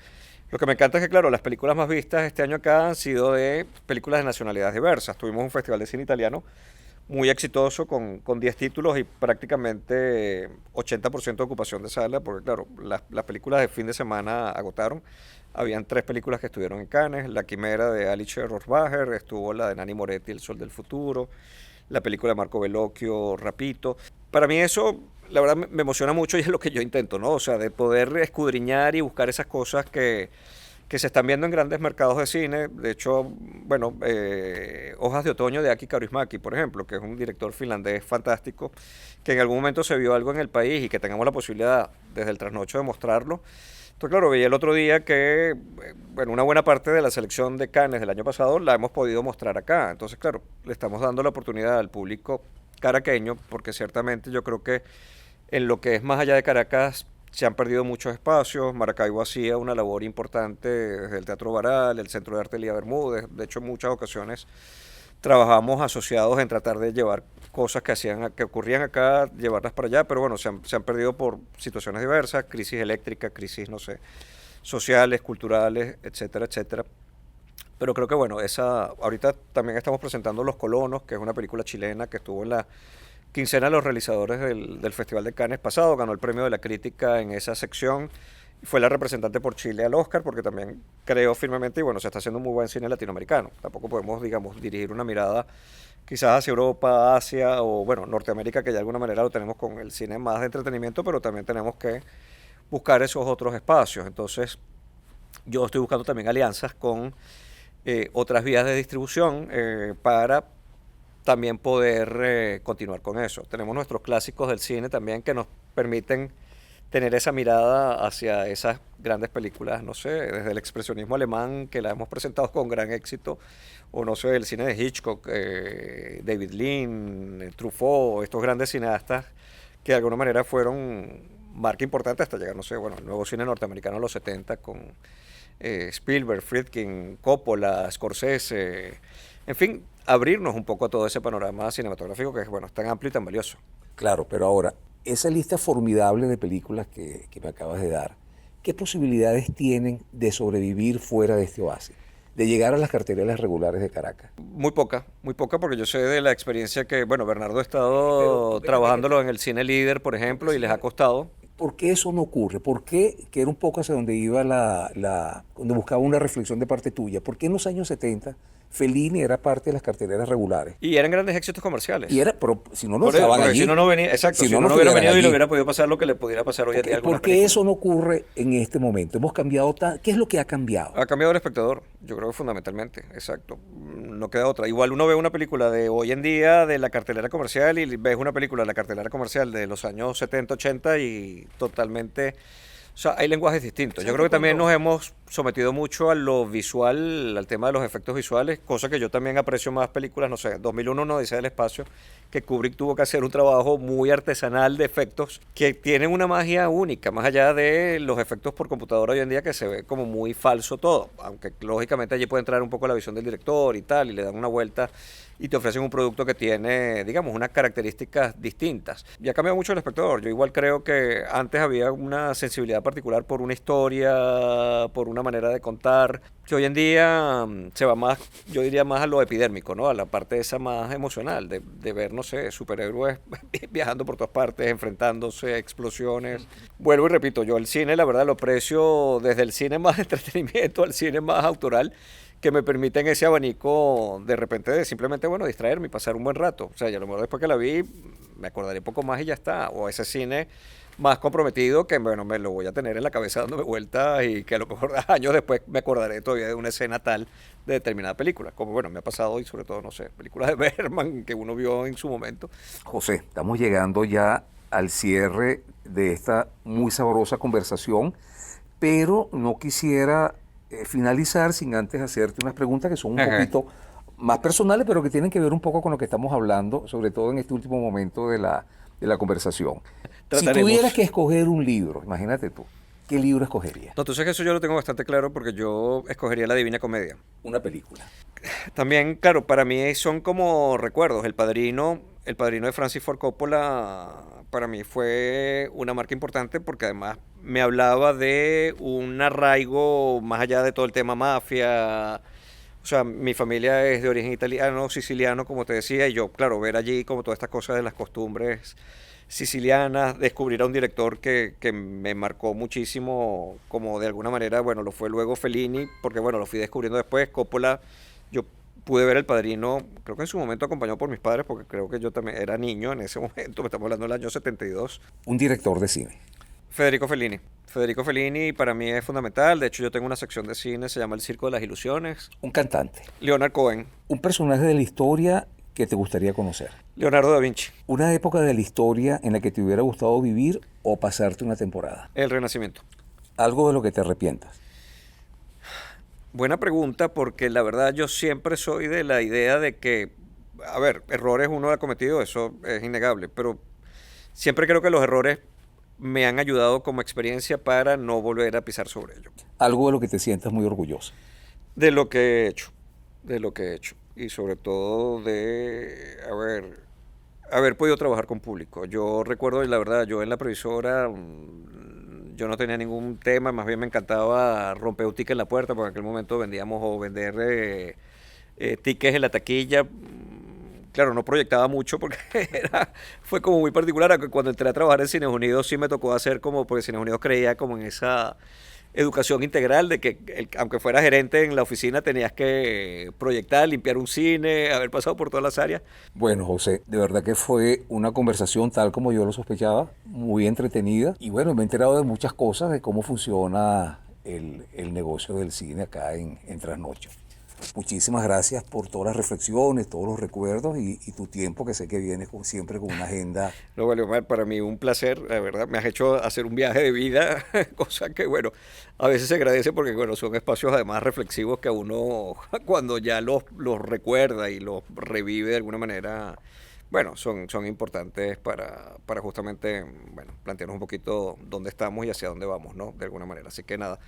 [SPEAKER 1] lo que me encanta es que, claro, las películas más vistas este año acá han sido de películas de nacionalidades diversas. Tuvimos un festival de cine italiano muy exitoso con 10 títulos y prácticamente 80% de ocupación de sala, porque claro, las películas de fin de semana agotaron. Habían 3 películas que estuvieron en Cannes: La Quimera de Alice Rohrwacher, estuvo la de Nanni Moretti, El Sol del Futuro, la película de Marco Bellocchio, Rapito. Para mí eso, la verdad, me emociona mucho y es lo que yo intento, ¿no? O sea, de poder escudriñar y buscar esas cosas que se están viendo en grandes mercados de cine. De hecho, bueno, Hojas de Otoño de Aki Kaurismäki, por ejemplo, que es un director finlandés fantástico, que en algún momento se vio algo en el país y que tengamos la posibilidad desde el trasnocho de mostrarlo. Entonces, claro, veía el otro día que, bueno, una buena parte de la selección de Cannes del año pasado la hemos podido mostrar acá. Entonces, claro, le estamos dando la oportunidad al público caraqueño, porque ciertamente yo creo que en lo que es más allá de Caracas se han perdido muchos espacios. Maracaibo hacía una labor importante desde el Teatro Baral, el Centro de Arte Elía Bermúdez. De hecho, en muchas ocasiones trabajamos asociados en tratar de llevar cosas que ocurrían acá, llevarlas para allá, pero bueno, se han perdido por situaciones diversas: crisis eléctrica, crisis, no sé, sociales, culturales, etcétera, etcétera. Pero creo que bueno, ahorita también estamos presentando Los Colonos, que es una película chilena que estuvo en la quincena de los realizadores del Festival de Cannes pasado, ganó el premio de la crítica en esa sección. Fue la representante por Chile al Oscar, porque también creo firmemente, y bueno, se está haciendo muy buen cine latinoamericano. Tampoco podemos, digamos, dirigir una mirada quizás hacia Europa, Asia o, bueno, Norteamérica, que de alguna manera lo tenemos con el cine más de entretenimiento, pero también tenemos que buscar esos otros espacios. Entonces, yo estoy buscando también alianzas con otras vías de distribución para también poder continuar con eso. Tenemos nuestros clásicos del cine también que nos permiten tener esa mirada hacia esas grandes películas, no sé, desde el expresionismo alemán, que la hemos presentado con gran éxito, o no sé, el cine de Hitchcock, David Lean, Truffaut, estos grandes cineastas que de alguna manera fueron marca importante hasta llegar, no sé, bueno, el nuevo cine norteamericano de los 70 con Spielberg, Friedkin, Coppola, Scorsese, en fin, abrirnos un poco a todo ese panorama cinematográfico que es, bueno, tan amplio y tan valioso.
[SPEAKER 2] Claro, pero ahora, esa lista formidable de películas que me acabas de dar, ¿qué posibilidades tienen de sobrevivir fuera de este oasis? De llegar a las carteleras regulares de Caracas.
[SPEAKER 1] Muy poca, porque yo sé de la experiencia que, bueno, Bernardo ha estado trabajándolo en el Cine Líder, por ejemplo, y les ha costado.
[SPEAKER 2] ¿Por qué eso no ocurre? ¿Por qué, que era un poco hacia donde iba donde buscaba una reflexión de parte tuya, por qué en los años 70 Fellini era parte de las carteleras regulares?
[SPEAKER 1] Y eran grandes éxitos comerciales.
[SPEAKER 2] Y era, pero si no, no estaban allí.
[SPEAKER 1] Si no, no venía, exacto, si no hubiera venido allí, y le hubiera podido pasar lo que le pudiera pasar hoy en día a algunas
[SPEAKER 2] ¿Por qué eso no ocurre en este momento? Hemos cambiado ¿Qué es lo que ha cambiado?
[SPEAKER 1] Ha cambiado el espectador, yo creo que fundamentalmente, exacto. No queda otra. Igual uno ve una película de hoy en día de la cartelera comercial y ves una película de la cartelera comercial de los años 70, 80 y totalmente... O sea, hay lenguajes distintos. Yo creo que también nos hemos sometido mucho a lo visual, al tema de los efectos visuales, cosa que yo también aprecio más películas, no sé, 2001, una Odisea del Espacio, que Kubrick tuvo que hacer un trabajo muy artesanal de efectos que tienen una magia única, más allá de los efectos por computadora hoy en día que se ve como muy falso todo, aunque lógicamente allí puede entrar un poco la visión del director y tal, y le dan una vuelta y te ofrecen un producto que tiene, digamos, unas características distintas. Y ha cambiado mucho el espectador. Yo igual creo que antes había una sensibilidad particular por una historia, por una manera de contar, que hoy en día se va más, yo diría más a lo epidérmico, ¿no? A la parte esa más emocional, de ver, no sé, superhéroes viajando por todas partes, enfrentándose, explosiones. Vuelvo y repito, yo el cine, la verdad, lo aprecio desde el cine más de entretenimiento al cine más autoral, que me permiten ese abanico de repente de simplemente, bueno, distraerme y pasar un buen rato. O sea, y a lo mejor después que la vi me acordaré un poco más y ya está. O ese cine más comprometido que, bueno, me lo voy a tener en la cabeza dándome vueltas y que a lo mejor años después me acordaré todavía de una escena tal de determinada película. Como, bueno, me ha pasado y sobre todo, no sé, películas de Bergman que uno vio en su momento.
[SPEAKER 2] José, estamos llegando ya al cierre de esta muy sabrosa conversación, pero no quisiera finalizar sin antes hacerte unas preguntas que son un
[SPEAKER 1] Ajá.
[SPEAKER 2] poquito más personales, pero que tienen que ver un poco con lo que estamos hablando, sobre todo en este último momento de la conversación. Si tuvieras
[SPEAKER 1] Trataremos.
[SPEAKER 2] que escoger un libro, imagínate tú, ¿qué libro escogerías?
[SPEAKER 1] No, entonces eso yo lo tengo bastante claro porque yo escogería La Divina Comedia.
[SPEAKER 2] Una película.
[SPEAKER 1] También, claro, para mí son como recuerdos. El padrino de Francis Ford Coppola, para mí fue una marca importante porque además me hablaba de un arraigo más allá de todo el tema mafia. O sea, mi familia es de origen italiano, siciliano, como te decía, y yo, claro, ver allí como todas estas cosas de las costumbres sicilianas, descubrir a un director que me marcó muchísimo, como de alguna manera, bueno, lo fue luego Fellini, porque bueno, lo fui descubriendo después, Coppola, yo pude ver El Padrino, creo que en su momento acompañado por mis padres, porque creo que yo también era niño en ese momento, me estamos hablando del año 72.
[SPEAKER 2] Un director de cine.
[SPEAKER 1] Federico Fellini. Federico Fellini para mí es fundamental, de hecho yo tengo una sección de cine, se llama El Circo de las Ilusiones.
[SPEAKER 2] Un cantante.
[SPEAKER 1] Leonard Cohen,
[SPEAKER 2] Un personaje de la historia que te gustaría conocer.
[SPEAKER 1] Leonardo da Vinci,
[SPEAKER 2] Una época de la historia en la que te hubiera gustado vivir o pasarte una temporada.
[SPEAKER 1] El Renacimiento.
[SPEAKER 2] Algo de lo que te arrepientas.
[SPEAKER 1] Buena pregunta, porque la verdad yo siempre soy de la idea de que, a ver, errores uno ha cometido, eso es innegable, pero siempre creo que los errores me han ayudado como experiencia para no volver a pisar sobre ello.
[SPEAKER 2] Algo de lo que te sientas muy orgulloso.
[SPEAKER 1] De lo que he hecho, de lo que he hecho. Y sobre todo de, a ver, haber podido trabajar con público. Yo recuerdo, y la verdad, yo en la previsora, yo no tenía ningún tema, más bien me encantaba romper un ticket en la puerta, porque en aquel momento vendíamos o vender tickets en la taquilla. Claro, no proyectaba mucho porque fue como muy particular. Aunque cuando entré a trabajar en Cines Unidos sí me tocó hacer como, porque Cines Unidos creía como en esa educación integral de que aunque fuera gerente en la oficina tenías que proyectar, limpiar un cine, haber pasado por todas las áreas.
[SPEAKER 2] Bueno, José, de verdad que fue una conversación tal como yo lo sospechaba, muy entretenida. Y bueno, me he enterado de muchas cosas, de cómo funciona el negocio del cine acá en Trasnocho. Muchísimas gracias por todas las reflexiones, todos los recuerdos y tu tiempo, que sé que vienes siempre con una agenda.
[SPEAKER 1] No, vale, Omar, para mí un placer, la verdad, me has hecho hacer un viaje de vida, cosa que, bueno, a veces se agradece porque, bueno, son espacios además reflexivos que a uno, cuando ya los recuerda y los revive de alguna manera, bueno, son importantes para justamente, bueno, plantearnos un poquito dónde estamos y hacia dónde vamos, ¿no? De alguna manera. Así que nada,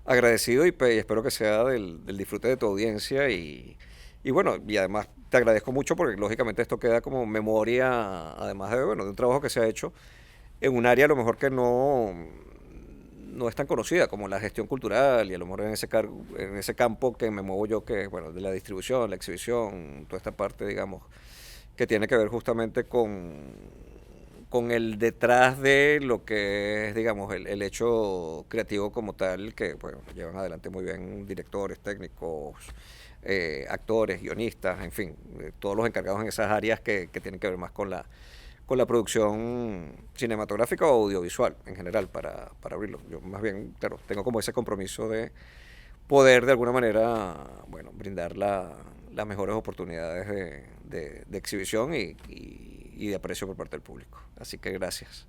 [SPEAKER 1] agradecido y espero que sea del disfrute de tu audiencia y bueno, y además te agradezco mucho porque lógicamente esto queda como memoria, además de, bueno, de un trabajo que se ha hecho en un área a lo mejor que no es tan conocida como la gestión cultural y a lo mejor en ese campo que me muevo yo, que es, bueno, de la distribución, la exhibición, toda esta parte, digamos, que tiene que ver justamente con el detrás de lo que es, digamos, el hecho creativo como tal, que bueno, llevan adelante muy bien directores, técnicos, actores, guionistas, en fin, todos los encargados en esas áreas que tienen que ver más con la producción cinematográfica o audiovisual en general, para abrirlo. Yo más bien, claro, tengo como ese compromiso de poder de alguna manera, bueno, brindar las mejores oportunidades de exhibición y de aprecio por parte del público. Así que gracias.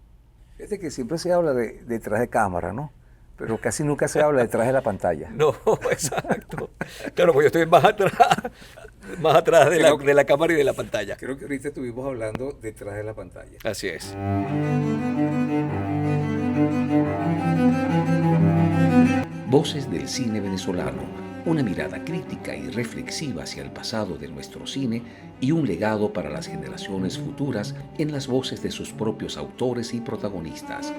[SPEAKER 2] Fíjate que siempre se habla de detrás de cámara, ¿no? Pero casi nunca se habla detrás de la pantalla.
[SPEAKER 1] No, exacto. Claro, pues yo estoy más atrás de la cámara y de la pantalla.
[SPEAKER 2] Creo que ahorita estuvimos hablando detrás de la pantalla.
[SPEAKER 1] Así es.
[SPEAKER 2] Voces del cine venezolano, una mirada crítica y reflexiva hacia el pasado de nuestro cine y un legado para las generaciones futuras en las voces de sus propios autores y protagonistas.